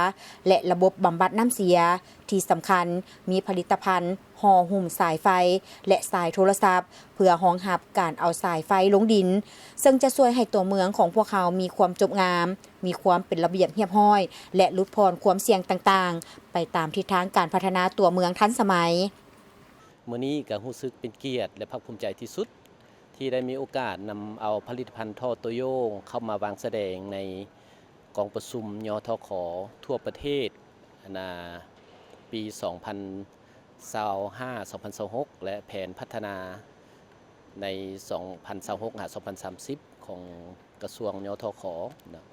และระบบบำบัดน้ำเสียที่สำคัญมีผลิตภัณฑ์ห่อหุ้มสายไฟและสายโทรศัพท์เพื่อรองรับการเอาสายไฟลงดินซึ่งจะช่วยให้ตัวเมืองของพวกเขามีความจบงามมีความเป็นระเบียบเรียบร้อยและลดพรความเสี่ยงต่างๆไปตามทิศทางการพัฒนาตัวเมืองทันสมัย
มื้อนี้ก็รู้สึกเป็นเกียรติและภาคภูมิใจที่สุด ที่ได้มีโอกาสนำเอาผลิตภัณฑ์ท่อโตโยเข้ามาวางแสดงในกองประชุมยทขทั่วประเทศปี 2025-2026 และแผนพัฒนาใน 2026-2030 ของกระทรวงยทขนะ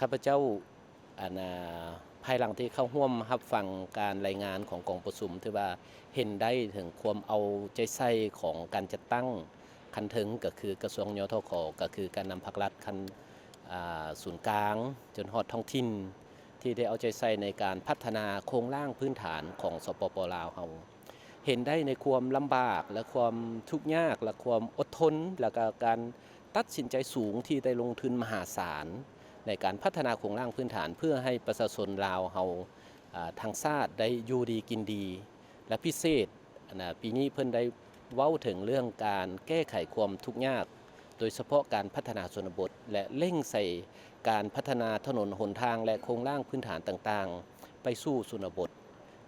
ข้าพเจ้าภายหลังที่เข้าร่วมรับฟังการรายงานของกองประชุมที่ว่าเห็นได้ถึงความเอาใจใส่ของการจัดตั้งคันถึงก็คือกระทรวงยทขก็คือการนำภาครัฐคันศูนย์กลางจนฮอดท้องถิ่นที่ได้เอาใจใส่ในการพัฒนาโครงร่างพื้นฐานของสปป.ลาวเราเห็นได้ในความลำบากและความทุกข์ยากและความอดทนและการตัดสินใจสูงที่ได้ลงทุนมหาศาลในการพัฒนาโครงร่างพื้นฐานเพื่อให้ประชาชนลาวเราทางชาติได้อยู่ดีกินดีและพิเศษปีนี้เพิ่นได้เว้าถึงเรื่องการแก้ไขความทุกข์ยากโดยเฉพาะการพัฒนาชนบทและเร่งใส่การพัฒนาถนนหนทางและโครงร่างพื้นฐานต่างๆไปสู่ชนบท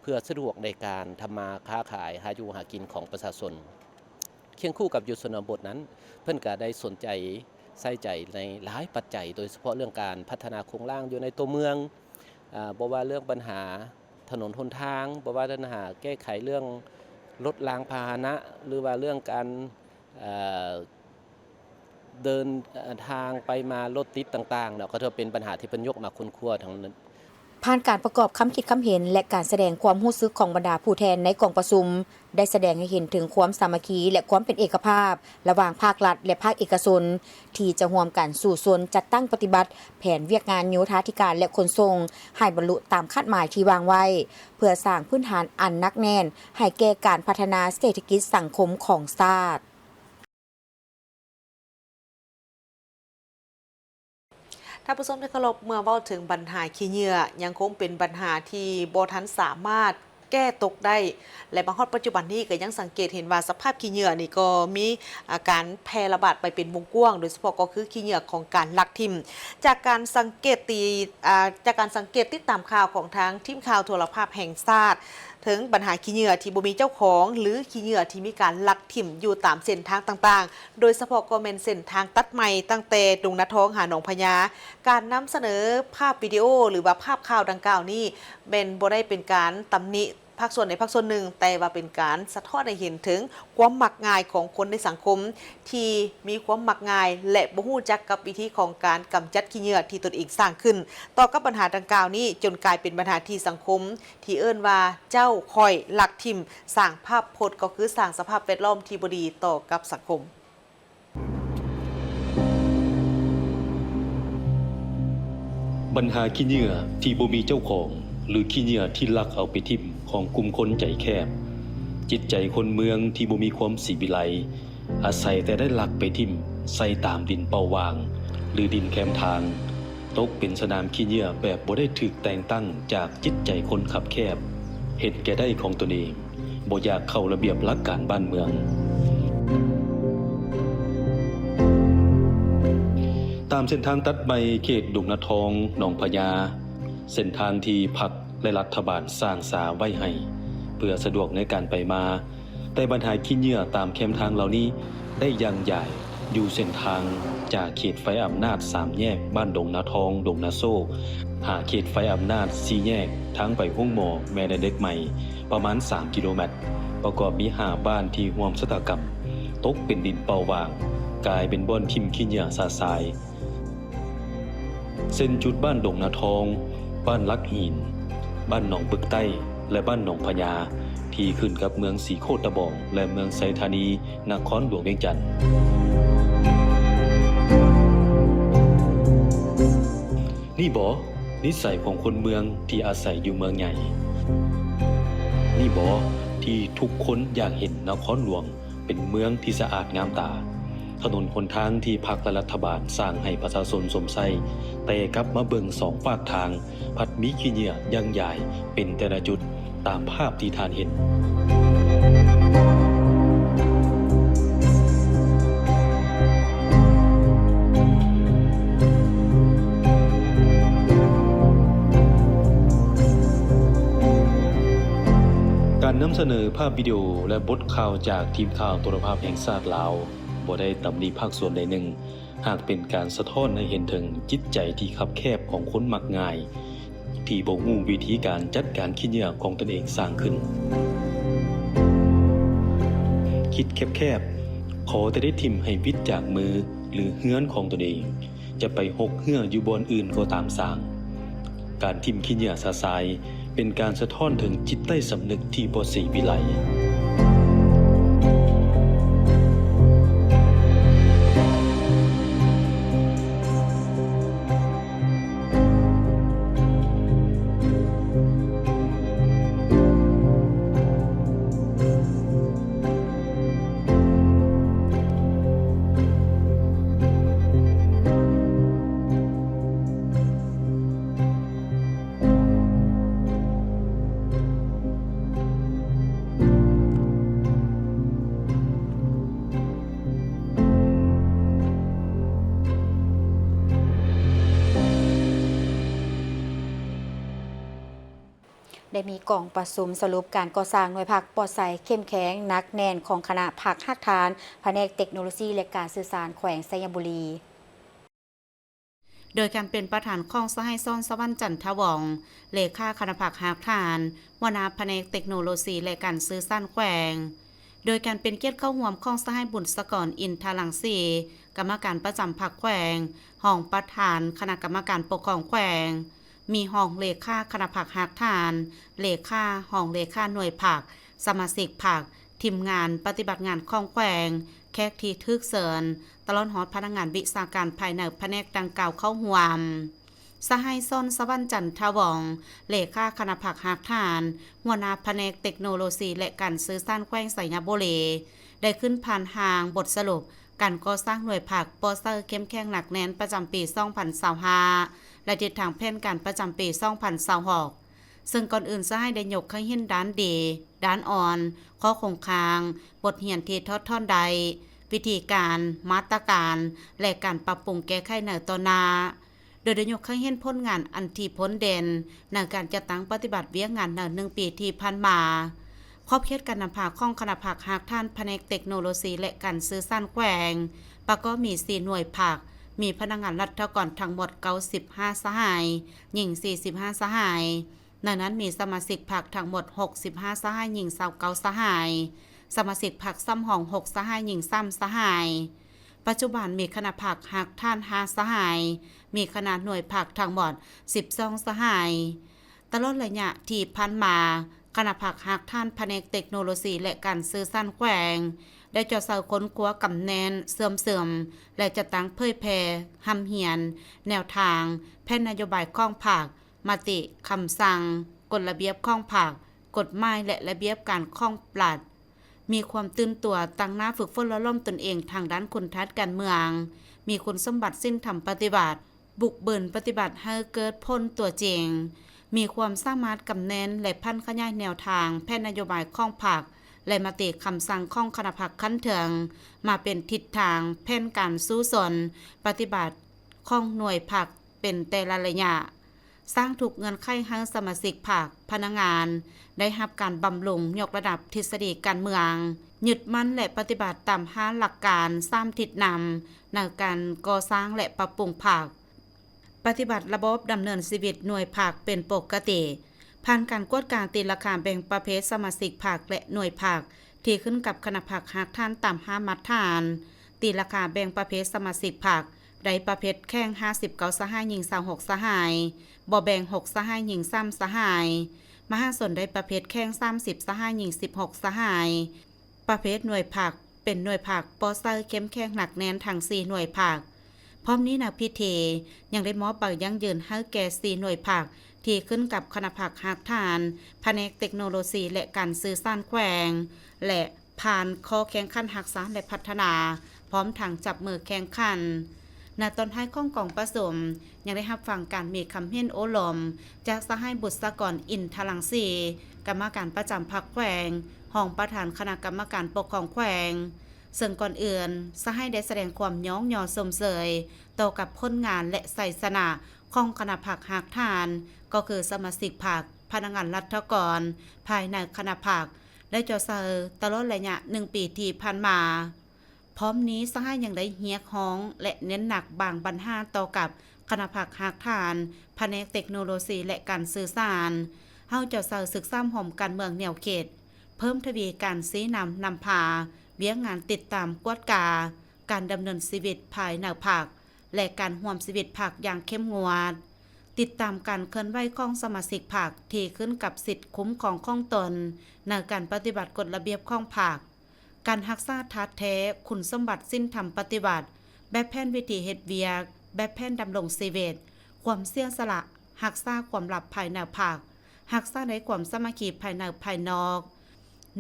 เพื่อสะดวกในการทำมาค้าขายหาอยู่หากินของประชาชนเคียงคู่กับอยู่ชนบทนั้นเพิ่นก็ได้สนใจใส่ใจในหลายปัจจัยโดยเฉพาะเรื่องการพัฒนาโครงร่างอยู่ในตัวเมืองบ่ว่าเรื่องปัญหาถนนหนทางบ่ว่าปัญหาแก้ไขเรื่องรถรางพาหนะหรือว่าเรื่องการเดินทางไปมารถติดต่างๆก็ถือเป็นปัญหาที่เพิ่นยกมาคุ้นคั่วทั้งนั้น
ผ่านการประกอบคำคิดคำเห็นและการแสดงความรู้สึกของบรรดาผู้แทนในกองประชุมได้แสดงให้เห็นถึงความสามัคคีและความเป็นเอกภาพระหว่างภาครัฐและภาคเอกชนที่จะร่วมกันสู่ส่วนจัดตั้งปฏิบัติแผนเวียกงานโยธาธิการและขนส่งให้บรรลุตามคาดหมายที่วางไว้เพื่อสร้างพื้นฐานอันหนักแน่นให้แก่การพัฒนาเศรษฐกิจสังคมของชาติ
ถ้าผู้ชมที่เคารพเมื่อเว้าถึงปัญหาขี้เหงื่อยังคงเป็นปัญหาที่บ่ทันสามารถแก้ตกได้และบางฮอดปัจจุบันนี้ก็ยังสังเกตเห็นว่าสภาพขี้เหงื่อนี่ก็มีการแพร่ระบาดไปเป็นวงกว้างโดยเฉพาะก็คือขี้เหงื่อของการลักทิมจากการสังเกตติดตามข่าวของทางทีมข่าวโทรภาพแห่งชาติถึงปัญหาขี้เหงื่อที่บ่มีเจ้าของหรือขี้เหงื่อที่มีการลักทิ่มอยู่ตามเส้นทางต่างๆโดยเฉพาะก็เป็นเส้นทางตัดใหม่ตั้งแต่ดงนาทองหาหนองพญาการนำเสนอภาพวิดีโอหรือว่าภาพข่าวดังกล่าวนี้เป็นบ่ได้เป็นการตำหนิภาคส่วนในภาคส่วนหนึ่งแต่ว่าเป็นการสะท้อนให้เห็นถึงความมักง่ายของคนในสังคมที่มีความมักง่ายและบ่ฮู้จักกับวิธีของการกำจัดขี้เหงื่อที่ตนเองสร้างขึ้นต่อกับปัญหาดังกล่าวนี้จนกลายเป็นปัญหาที่สังคมที่เอิ้นว่าเจ้าคอยลักทิ่มสร้างภาพพจน์ก็คือสร้างสภาพแวดล้อมที่บ่ดีต่อกับสังคม
ปัญหาขี้เหงื่อที่บ่มีเจ้าของหรือขี้เหงื่อที่ลักเอาไปทิ่มของกลุ่มคนใจแคบจิตใจคนเมืองที่บ่มีความสิวิไลอาศัยแต่ได้ลักไปทิ่มใส่ตามดินเป่าวางหรือดินแคมทางตกเป็นสนามขี้เหงื่อแบบบ่ได้ถูกแต่งตั้งจากจิตใจคนขับแคบเฮ็ดแก่ได้ของตนเองบ่อยากเข้าระเบียบหลักการบ้านเมืองตามเส้นทางตัดใหม่เขตดงนาทองหนองพญาเส้นทางที่พรรคและรัฐบาลสร้างสาไว้ให้เพื่อสะดวกในการไปมาแต่ปัญหาขี้เหงื่อตามแคมทางเหล่านี้ได้ยังใหญ่อยู่เส้นทางจากเขตไฟอำนาจ3แยกบ้านดงนาทองดงนาโซหาเขตไฟอำนาจ4แยกทั้งไปห้องหมอแม่เด็กใหม่ประมาณ3กิโลเมตรประกอบมี5บ้านที่ร่วมชะตากรรมตกเป็นดินเป่าวางกลายเป็นบ่อนทิ่มขี้เหงื่อสาสายเส้นจุดบ้านดงนาทองบ้านลักหินบ้านหนองปึกใต้และบ้านหนองพญาที่ขึ้นกับเมืองสีโคตะบองและเมืองไซธานีนครหลวงเวียงจันทน์นี่บ่นิสัยของคนเมืองที่อาศัยอยู่เมืองใหญ่นี่บ่ที่ทุกคนอยากเห็นนครหลวงเป็นเมืองที่สะอาดงามตาถนนหนทางที่พรรคและรัฐบาลสร้างให้ประชาชนสมใส่แต่กลับมาเบิ่งสองฝากทางพัดมีขี้เหงื่อยังใหญ่เป็นแต่ละจุดตามภาพที่ท่านเห็นการ นำเสนอภาพวิดีโอและบทข่าวจากทีมข่าวโทรภาพแห่งชาติลาวบ่ได้ตำหนิภาคส่วนใดหนึ่งหากเป็นการสะท้อนให้เห็นถึงจิตใจที่คับแคบของคนมักง่ายที่บ่รู้วิธีการจัดการขี้เหงื่อของตนเองสร้างขึ้นคิดแคบๆขอแต่ได้ทิ่มให้วิทย์จากมือหรือเฮือนของตนเองจะไปหกเหืออยู่บนอื่นก็ตามสร้างการทิ่มขี้เหงื่อซาซายเป็นการสะท้อนถึงจิตใต้สำนึกที่บ่สีวิไล
ได้มีกองประชุมสรุปการก่อสร้างหน่วยผักปลอดภัยเข้มแข็งนักแน่นของคณะผักหักฐานแผนกเทคโนโลยีและการสื่อสารแขวงไซยบุรีโดยการเป็นประธานของสหายซ่อนสวรรค์จันทวงศ์เลขาคณะผักหักฐานหัวหน้าแผนกเทคโนโลยีและการสื่อสารแขวงโดยการเป็นเกียรติเข้าร่วมของสหายบุญสกรอินทรังสีกรรมการประจำผักแขวงห้องประธานคณะกรรมการปกครองแขวงมีห้องเลขาคณะผักหักฐานเลขาห้องเลขาหน่วยผักสมาชิกผักทีมงานปฏิบัติงานของแขวงแขกที่ทึกเสริญตลอดฮอดพนักงานวิชาการภายในแผนกดังกล่าวเข้าร่วมสหายซ่อนสวรรค์จันทวงศ์เลขาคณะผักหักฐานหัวหน้าแผนกเทคโนโลยีและการสื่อสารแขวงไสยบุรีได้ขึ้นผ่านทางบทสรุปการก่อสร้างหน่วยผักปอเซอร์เข้มแข็งหนักแน่นประจำปี 2025และทิศทางแผนการประจำปี 2026ซึ่งก่อนอื่นจะให้ได้ยกขึ้นหินด้านดีด้านอ่อนข้อคงคางบทเรียนที่ทอดท่อนใดวิธีการมาตรการและการปรับปรุงแก้ไขในต่อหน้าโดยได้ยกขึ้นเห็นผลงานอันที่พ้นเด่นในการจัดตั้งปฏิบัติเวียงงานใน1 ปีที่ผ่านมาขอบเขตการนำพาของคณะผักหักฐานแผนกเทคโนโลยีและการสื่อสารแขวงประกอบมี4หน่วยผักมีพนักงานรัฐกรทั้งหมด95สหายหญิง45สหายในนั้นมีสมาชิกผักทั้งหมด65สหายหญิง29สหายสมาชิกผักซ้ำห้อง6สหายหญิง3สหายปัจจุบันมีคณะผักหักฐาน5สหายมีขนาดหน่วยผักทั้งหมด12สหายตลอดระยะที่ผ่านมาคณะผักหักฐานแผนกเทคโนโลยีและการสื่อสารแขวงได้จดเสาค้นคว้ากำแนนเสื่อมและจะตั้งเผยแพร่หำเหียนแนวทางแผนนโยบายข้องผักมติคำสั่งกฎระเบียบข้องผักกฎหมายและระเบียบการข้องปลัดมีความตื่นตัวตั้งหน้าฝึกฝนและล้อมตนเองทางด้านคุณทัศน์การเมืองมีคุณสมบัติสิ้นธรรมปฏิบัติบุกเบินปฏิบัติให้เกิดผลตัวจริงมีความสามารถกำแนนและพันขยายแนวทางแผนนโยบายข้องผักและมติคำสั่งของคณะผักขั้นเถิงมาเป็นทิศทางแผนการสู้สนปฏิบัติของหน่วยผักเป็นแต่ละระยะสร้างถูกเงินไขให้สมาชิกผักพนักงานได้รับการบำรุงยกระดับทฤษฎีการเมืองยึดมั่นและปฏิบัติตาม5หลักการ3ทิศนำในการก่อสร้างและปรับปรุงผักปฏิบัติระบบดำเนินชีวิตหน่วยผักเป็นปกติผ่านการกวดการตีราคาแบ่งประเภทสมาชิกผักและหน่วยผักที่ขึ้นกับคณะผักหักฐานตาม5มาตรฐานตีราคาแบ่งประเภทสมาชิกผักได้ประเภทแข้ง59สหายหญิง26สหายบ่แบ่ง6สหายหญิง3สหายมหาชนได้ประเภทแข้ง30สหายหญิง16สหายประเภทหน่วยผักเป็นหน่วยผักปอเซอร์เข้มแข็งหนักแน่นทั้ง4หน่วยผักพร้อมนี้นักพิธียังได้มอบใบยั่งยืนให้แก่4หน่วยผักที่ขึ้นกับคณะผักหักฐานแผนกเทคโนโลยีและการสื่อสารแขวงและผ่านข้อแข่งขันรักษาและพัฒนาพร้อมทางจับมือแข่งขันณตอนท้ายของกองผสมยังได้รับฟังการมีคำเห็นโอลมจากสหายบุษกรอินทรังสีกรรมการประจำพรรคแขวงห้องประธานคณะกรรมการปกครองแขวงซึ่งก่อนอื่นสหายได้แสดงความย้องยอสมเสยต่อกับผลงานและไสสนะของคณะผักหักฐานก็คือสมาชิกผักพนักงานรัฐกรภายในคณะผัก
และเจ้าเซอร์ตลอดระยะ1 ปีที่ผ่านมา พร้อมนี้สหายยังได้เฮียกฮ้องและเน้นหนักบางปัญหาต่อกับคณะผักหากฐานแผนกเทคโนโลยีและการสื่อสารเฮาเจ้าเซาศึกษาหอมการเมืองแนวเขตเพิ่มทวีการซี้นำพาเบี้ยงานติดตามกวดกาการดำเนินชีวิตภายในผักและการร่วมชีวิตผักอย่างเข้มงวดติดตามการเคลื่อนไหวของสมาชิกผักที่ขึ้นกับสิทธิคุ้มของของตนในการปฏิบัติกฎระเบียบของผักการรักษาทัดแท้คุณสมบัติสิ้นธรรมปฏิบัติแบบแผนวิธีเฮ็ดเวียกแบบแผนดำรงชีวิตความเสี่ยงสละรักษาความลับภายในผักรักษาในความสามัคคีภายในภายนอก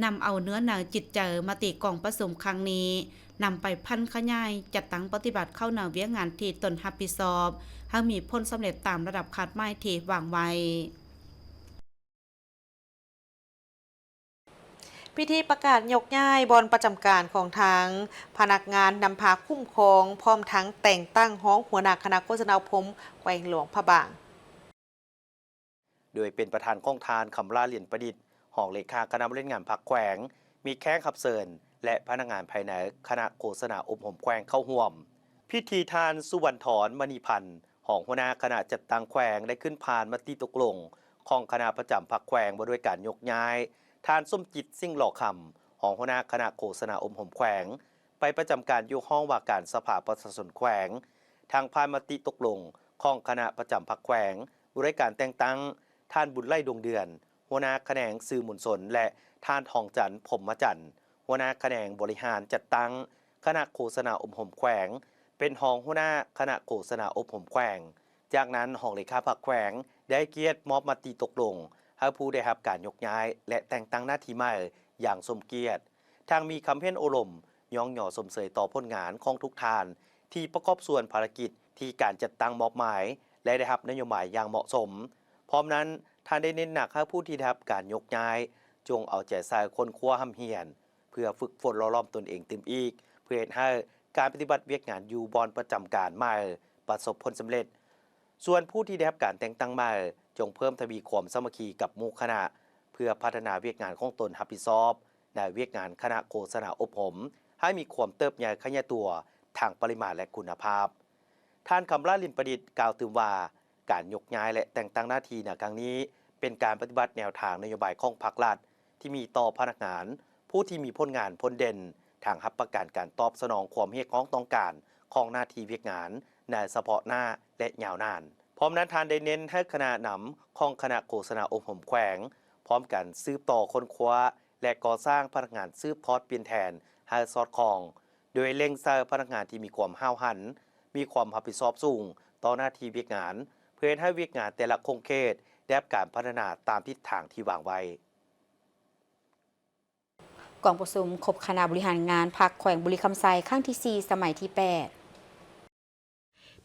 นำเอาเนื้อหนังจิตใจมาติกองประชุมครั้งนี้นำไปพันขยายจัดตั้งปฏิบัติเข้าแนวเวียงานที่ตนรับผิดชอบให้มีผลสำเร็จตามระดับคาดหมายที่วางไว้
พิธีประกาศยกย้ายบอนประจำการของทั้งพนักงานนำพาคุ้มครองพร้อมทั้งแต่งตั้งห้องหัวหน้าคณะโฆษณาพมแขวงหลวงพระบาง
โดยเป็นประธานกองทานคำลาเหรียญประดิษฐ์ห้องเลขาคณะบริหารพรรคแขวงมีแข้งขับเซินและพนักงานภายในคณะโฆษณาอบรมแขวงเข้าร่วมพิธีทานสุวรรณถอนมณีพันธ์ห้องหัวหน้าคณะจัดตั้งแขวงได้ขึ้นผ่านมติตกลงของคณะประจำพรรคแขวงมาด้วยการยกย้ายทานส้มจิตสิ่งหล่อคำห้องหัวหน้าคณะโฆษณาอบรมแขวงไปประจำการอยู่ห้องว่าการสภาประชาชนแขวงทางผ่านมติตกลงของคณะประจำพรรคแขวงบริการแต่งตั้งท่านบุญไล่ดวงเดือนหัวหน้าแขนงสื่อมวลชนและท่านทองจันทร์พรหมจันทร์หัวหน้าแขนงบริหารจัดตั้งคณะโฆษณาอบรมแขวงเป็นห้องหัวหน้าคณะโฆษณาอบรมแขวงจากนั้นห้องเลขาพรรคแขวงได้เกียรติมอบมติตกลงให้ผู้ได้รับการยกย้ายและแต่งตั้งหน้าที่ใหม่อย่างสมเกียรติทางมีคำเพ็ญโอลมย่องหย่อสมเสยต่อผลงานของทุกท่านที่ประกอบส่วนภารกิจที่การจัดตั้งมอบหมายและได้รับนโยบายอย่างเหมาะสมพร้อมนั้นท่านได้เน้นหนักให้ผู้ที่ได้รับการยกย้ายจงเอาใจใส่คนครัวห้ำเฮียนเพื่อฝึกฝนล้อมตนเองเต็มอีกเพื่อให้การปฏิบัติเวียกงานอยู่บอนประจำการใหม่ประสบผลสำเร็จส่วนผู้ที่ได้รับการแต่งตั้งใหม่จงเพิ่มทวีความสามัคคีกับหมู่คณะเพื่อพัฒนาเวียกงานของตนรับผิดชอบในเวียกงานคณะโฆษณาอบรมให้มีความเติบใหญ่ขยายตัวทางปริมาณและคุณภาพท่านคำลาลินประดิษฐ์กล่าวถึงว่าการยกย้ายและแต่งตั้งหน้าที่ในครั้งนี้เป็นการปฏิบัติแนวทางนโยบายของพรรครัฐที่มีต่อพนักงานผู้ที่มีผลงานพ้นเด่นทางรับประกันการตอบสนองความเรียกร้องต้องการของหน้าที่เวียกงานในเฉพาะหน้าและยาวนานพร้อมนั้นทานได้เน้นให้คณะนำของคณะโฆษณาอบรมแขวงพร้อมกันสืบต่อค้นคว้าและก่อสร้างพนักงานสืบทอดเปลี่ยนแทนให้สอดคล้องโดยเล็งใส่พนักงานที่มีความห้าวหันมีความรับผิดชอบสูงต่อหน้าที่เวียกงานเพื่อให้เวียกงานแต่ละโครงเขตได้รับการพัฒนาตามทิศทางที่วางไว้
กองประชุมครบคณะบริหารงานพรรคแขวงบุรีคำไซครั้งที่ 4 สมัยที่ 8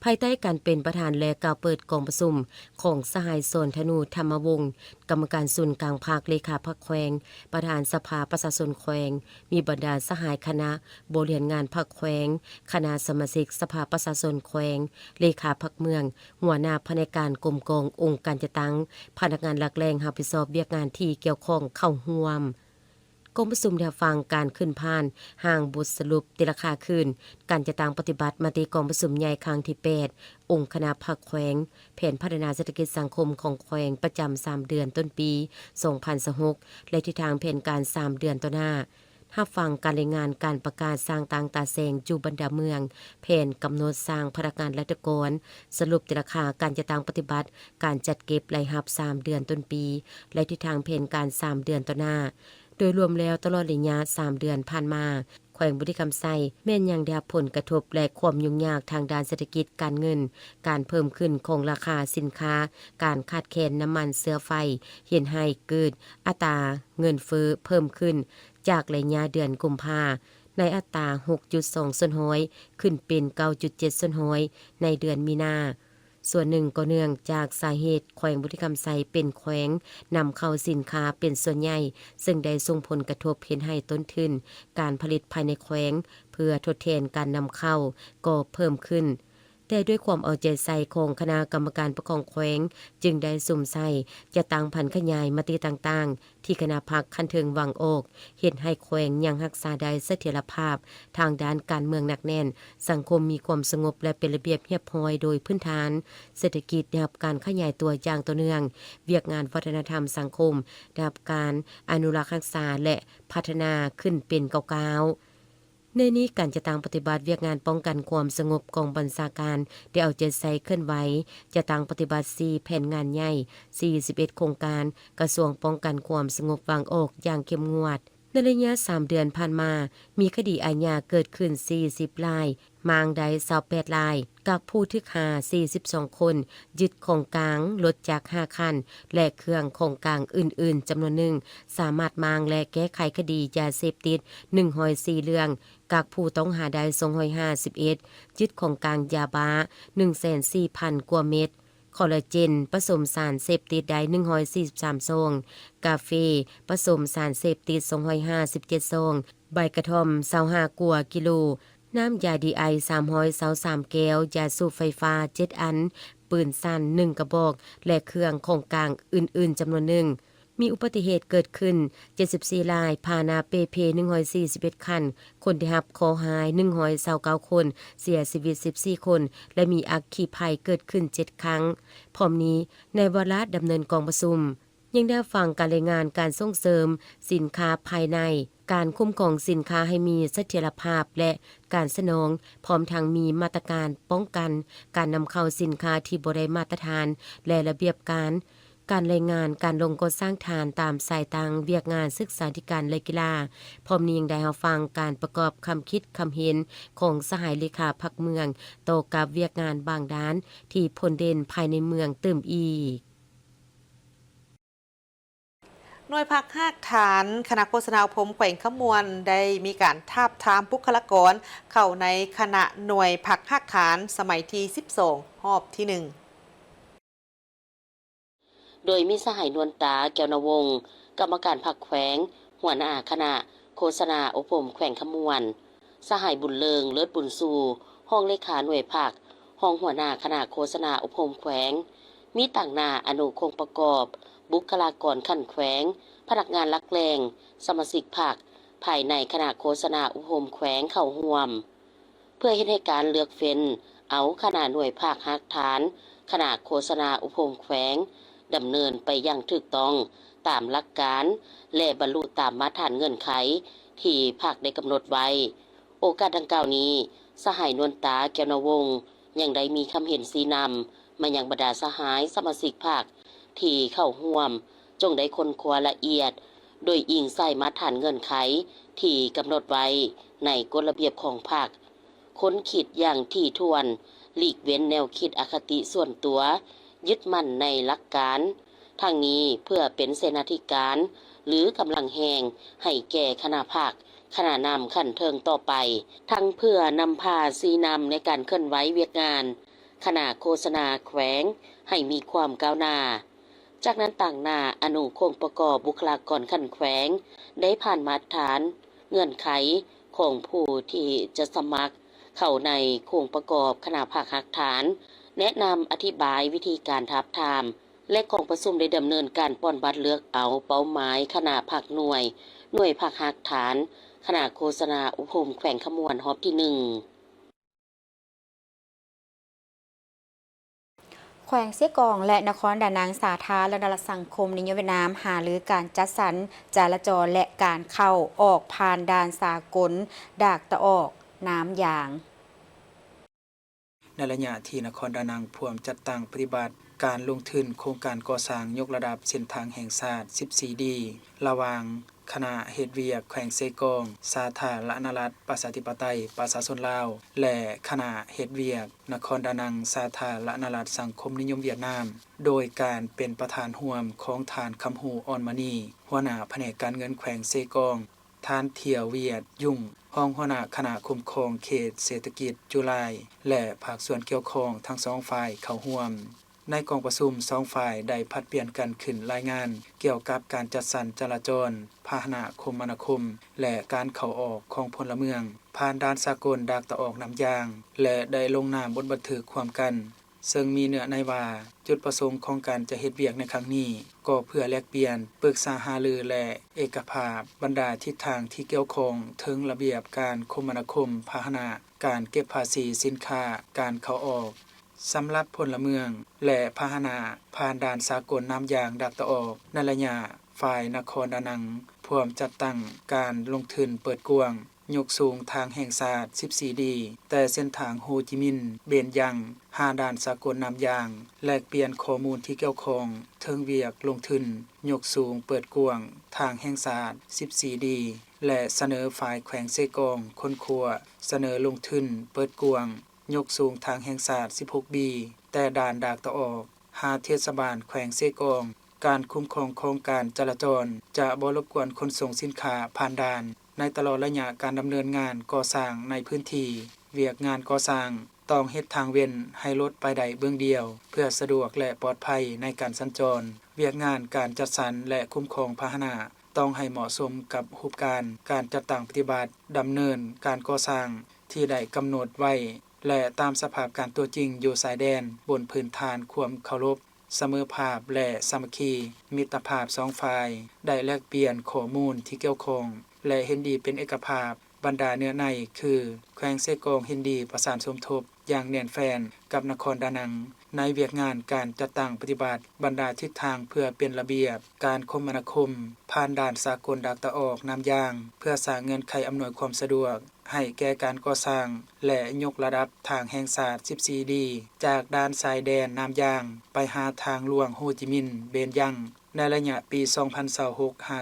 ภายใต้การเป็นประธานและกล่าวเปิดกองประชุมของสหายโซนธนูธรรมวงศ์กรรมการส่วนกลางภาคเลขาพรรคแขวงประธานสภาประชาชนแขวงมีบรรดาสหายคณะบริหารงานพรรคแขวงคณะสมาชิกสภาประชาชนแขวงเลขาพรรคเมืองหัวหน้าแผนการกรมกององค์การจัดตั้งพนักงานหลักแหล่งรับผิดชอบเวียกงานที่เกี่ยวข้องเข้าร่วมกรมประชุมได้ฟังการขึ้นผ่านห่างบทสรุปติราคาคืนการจะตั้งปฏิบัติมติกองประชุมใหญ่ครั้งที่ 8 องค์คณะพรรคแขวงแผนพัฒนาเศรษฐกิจสังคมของแขวงประจำ3 เดือนต้นปี 2026 และทิศทางแผนการ3 เดือนต่อหน้ารับฟังการรายงานการประกาศสร้างต่างตาแสงจูบรรดาเมืองแผนกำหนดสร้างพนักงานรัฐกรสรุปติราคาการจะตั้งปฏิบัติการจัดเก็บรายรับ3 เดือนต้นปีและทิศทางแผนการ3 เดือนต่อหน้าโดยรวมแล้วตลอดระยะ3 เดือนผ่านมาแขวงบุรีคำไซแม้นยังได้รับผลกระทบและความยุ่งยากทางด้านเศรษฐกิจการเงินการเพิ่มขึ้นของราคาสินค้าการขาดแคลนน้ำมันเชื้อไฟเห็นให้เกิดอัตราเงินเฟ้อเพิ่มขึ้นจากระยะเดือนกุมภาพันธ์ในอัตรา 6.2% ขึ้นเป็น 9.7% ในเดือนมีนาส่วนหนึ่งก็เนื่องจากสาเหตุแขวงบุรีคำไซเป็นแขวงนำเข้าสินค้าเป็นส่วนใหญ่ซึ่งได้ส่งผลกระทบเห็นให้ต้นทุนการผลิตภายในแขวงเพื่อทดแทนการนำเข้าก็เพิ่มขึ้น แต่ด้วยความเอาใจใส่ของคณะกรรมการปกครองแขวงจึงได้สุ่มใส่จะตั้งพันขยายมติต่างๆที่คณะพรรคคันเทิงวังออกเฮ็ดให้แขวงยังรักษาได้เสถียรภาพทางด้านการเมืองหนักแน่นสังคมมีความสงบและเป็นระเบียบเรียบร้อยโดยพื้นฐานเศรษฐกิจได้รับการขยายตัวอย่างต่อเนื่องเวียกงานวัฒนธรรมสังคมได้รับการอนุรักษ์รักษาและพัฒนาขึ้นเป็นก้าวในนี้การจะตั้งปฏิบัติเวียกงานป้องกันความสงบกองบัญชาการได้เอาใจใส่เคลื่อนไหวจะตั้งปฏิบัติ4แผนงานใหญ่41โครงการกระทรวงป้องกันความสงบวางออกอย่างเข้มงวดในระยะ3เดือนผ่านมามีคดีอาญาเกิดขึ้น40รายมางใด28รายกักผู้ทึกหา42คนยึดของกลางลดจาก5คันและเครื่องของกลางอื่นๆจำนวนหนึ่งสามารถมางและแก้ไขคดียาเสพติด104เรื่องกักผู้ต้องหาได้251ยึดของกลางยาบ้า 140,000 กว่าเม็ดคอลลาเจนผสมสารเสพติดได้143ซองกาแฟผสมสารเสพติด257ซองใบกระท่อม25กว่ากิโลน้ำยาดีไอ323แก้วยาสูบไฟฟ้า7อันปืนสั้น1กระบอกและเครื่องของกลางอื่นๆจำนวนหนึ่งมีอุบัติเหตุเกิดขึ้น74รายพานาเปเพ141คันคนที่รับคอหาย129คนเสียชีวิต14คนและมีอัคคีภัยเกิดขึ้น7ครั้งพร้อมนี้ในวาระดำเนินกองประชุมยังได้ฟังการรายงานการส่งเสริมสินค้าภายในการคุ้มครองสินค้าให้มีเสถียรภาพและการสนองพร้อมทั้งมีมาตรการป้องกันการนำเข้าสินค้าที่บ่ได้มาตรฐานและระเบียบการรายงานการลงก่อสร้างฐานตามสายตังเวียกงานศึกษาธิการและกีฬาพร้อมนี้ยังได้รับฟังการประกอบคำคิดคำเห็นของสหายเลขาพรรคเมืองต่อกับเวียกงานบางด้านที่พ้นเด่นภายในเมืองเติมอีก
หน่วยพักหากฐานคณะโฆษณาพรมแขวงขมวนได้มีการทาบทามบุคลากรเข้าในคณะหน่วยพักหากฐานสมัยที่12รอบที่1
โดยมีสหายนวลตาแก้วนวงศ์กรรมการพรรคแขวงหัวหน้าคณะโฆษณาอบรมแขวงขมวนสหายบุญเลิงเลิศบุญสูห้องเลขาหน่วยพักห้องหัวหน้าคณะโฆษณาอบรมแขวงมีต่างหน้าอนุคงประกอบบุคลากรขั้นแขวงพนักงานลักแรงสมาชิกพรรคภายในคณะโฆษณาอบรมแขวงเข้าร่วมเพื่อเฮ็ดให้การเลือกเฟ้นเอาคณะหน่วยภาคหักฐานคณะโฆษณาอบรมแขวงดำเนินไปอย่างถูกต้องตามหลักการและบรรลุตามมาตรฐานเงื่อนไขที่ภาคได้กำหนดไว้โอกาสดังกล่าวนี้สหายนวลตาแก้วนวงศ์ยังได้มีคำเห็นชี้นำมายังบรรดาสหายสมาชิกภาคที่เข้าร่วมจงได้ค้นคว้าละเอียดโดยอิงใส่มาตรฐานเงื่อนไขที่กำหนดไว้ในกฎระเบียบของภาคค้นคิดอย่างถี่ถ้วนหลีกเว้นแนวคิดอคติส่วนตัวยึดมั่นในหลักการทางนี้เพื่อเป็นเสนาธิการหรือกำลังแหงให้แก่คณะภาคคณะนำขั้นเทิงต่อไปทั้งเพื่อนำพาซีนำในการเคลื่อนไหวเวียกงานคณะโฆษณาแขวงให้มีความก้าวหน้าจากนั้นต่างหน้าอนุโครงประกอบบุคลากรขั้นแขวงได้ผ่านมาตรฐานเงื่อนไขของผู้ที่จะสมัครเข้าในโครงประกอบคณะภาคหักฐานแนะนำอธิบายวิธีการทับทามและกองประชุมได้ดำเนินการป้อนบัตรเลือกเอาเป้าหมายคณะภาคหน่วยภาคหักฐานคณะโฆษณาอบรมแขวงขมวนรอบที่1
แขวงเสียกองและนครดานังสาธารณรัฐสังคมนิยมเวียดนามหารือการจัดสรรจราจรและการเข้าออกผ่านด่านสากลดากตะออกน้ำยาง
ในระยะที่นครดานังพวมจัดตั้งปฏิบัติการลงทุนโครงการก่อสร้างยกระดับเส้นทางแห่งชาติ 14D ระหว่างคณะเฮ็ดเวียกแขวงเซกองสาธารณรัฐประชาธิปไตยประชาชนลาวและคณะเฮ็ดเวียกนครดานังสาธารณรัฐสังคมนิยมเวียดนามโดยการเป็นประธานร่วมของท่านคำฮูอ่อนมณีหัวหน้าแผนกการเงินแขวงเซกองท่านเที่ยวเวียดยุ่งห้องหัวหน้าคณะคุ้มครองเขตเศรษฐกิจจุฬาและภาคส่วนเกี่ยวข้องทั้งสองฝ่ายเข้าร่วม ในกองประชุม2ฝ่ายได้ผลัดเปลี่ยนกันขึ้นรายงานเกี่ยวกับการจัดสรรจราจรพาหนะคมนาคมและการเข้าออกของพลเมืองผ่านด้านสากลดักตะออกน้ำยางและได้ลงนามบนบันทึกความกันซึ่งมีเนื้อในว่าจุดประสงค์ของการจะเฮ็ดเวียกในครั้งนี้ก็เพื่อแลกเปลี่ยนปรึกษาหารือและเอกภาพบรรดาทิศทางที่เกี่ยวข้องถึงระเบียบการคมนาคมพาหนะการเก็บภาษีสินค้าการเข้าออกสำหรับพลเมืองและพาหนะผ่านด่านสากลน้ำยางดักตะออกในระยะฝ่ายนครดานังพร้อมจัดตั้งการลงทุนเปิดกว้างยกสูงทางแห่งศาสตร์ 14D แต่เส้นทางโฮจิมินห์เบนยัง5ด่านสากลน้ำยางแลกเปลี่ยนข้อมูลที่เกี่ยวข้องเทิงเวียกลงทุนยกสูงเปิดกว้างทางแห่งศาสตร์ 14D และเสนอฝ่ายแขวงเซกองคนครัวเสนอลงทุนเปิดกว้างยกสูงทางแห่งศาสตร์ 16B แต่ด่านดากตะออกหาเทศบาลแขวงเซกองการคุ้มครองโครงการจราจรจะบ่รบกวนขนส่งสินค้าผ่านด่านในตลอดระยะการดำเนินงานก่อสร้างในพื้นที่เวียกงานก่อสร้างต้องเฮ็ดทางเว้นให้รถไปได้เบื้องเดียวเพื่อสะดวกและปลอดภัยในการสัญจรเวียกงานการจัดสรรและคุ้มครองพาหนะต้องให้เหมาะสมกับรูปการจัดตั้งปฏิบัติดำเนินการก่อสร้างที่ได้กำหนดไว้และตามสภาพการตัวจริงอยู่สายแดนบนพื้นฐานความเคารพเสมอภาพและสามัคคีมิตรภาพ2ฝ่ายได้แลกเปลี่ยนข้อมูลที่เกี่ยวข้องและเห็นดีเป็นเอกภาพบรรดาเนื้อในคือแขวงเซกองเห็นดีประสานสมทบอย่างแน่นแฟนกับนครดานังในเวียกงานการจัดตั้งปฏิบัติบรรดาทิศทางเพื่อเป็นระเบียบการคมนาคมผ่านด่านสากลดักตะออกน้ำยางเพื่อสร้างเงื่อนไขอำนวยความสะดวกให้แก่การก่อสร้างและยกระดับทางแห่งศาสตร์ 14D จากด้านชายแดนน้ำยางไปหาทางหลวงโฮจิมินห์เบนยังในระยะปี 2026 หา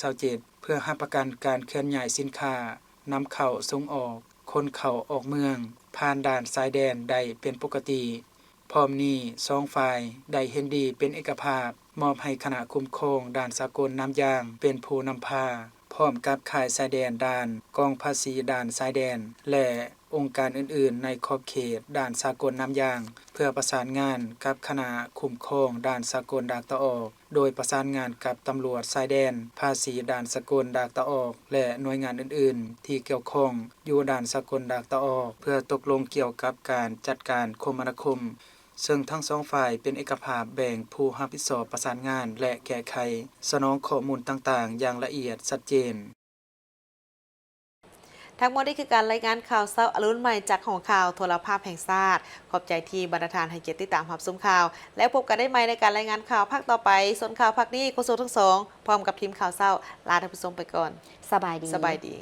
2027 เพื่อรับประกันการเคลื่อนย้ายสินค้านำเข้าส่งออกคนเข้าออกเมืองผ่านด่านชายแดนได้เป็นปกติพร้อมนี้2ฝ่ายได้เห็นดีเป็นเอกภาพมอบให้คณะคุ้มครองด่านสากลน้ำยางเป็นผู้นำพาพร้อมกับข่ายชายแดนด่านกองภาษีด่านชายแดนและองค์การอื่นๆในขอบเขตด่านสากลน้ำยางเพื่อประสานงานกับคณะคุ้มครองด่านสากลดักตะออกโดยประสานงานกับตำรวจชายแดนภาษีด่านสากลดักตะออกและหน่วยงานอื่นๆที่เกี่ยวข้องอยู่ด่านสากลดักตะออกเพื่อตกลงเกี่ยวกับการจัดการคมนาคมซึ่งทั้งสองฝ่ายเป็นเอกภาพแบ่งผู้รับผิดชอบประสานงานและแก้ไขสนองข้อมูลต่างๆอย่างละเอียดชัดเจน
ทั้งหมดนี้คือการรายงานข่าวเช้าอรุณใหม่จากของข่าวโทรภาพแห่งชาติขอบใจที่บรรณาธิการให้เกียรติติดตามรับชมข่าวแล้วพบกันได้ใหม่ในการรายงานข่าวภาคต่อไปส่วนข่าวภาคนี้โฆษกทั้งสองพร้อมกับทีมข่าวเช้าลาท่านผู้ชมไปก่อน
สบายดี
สบายดี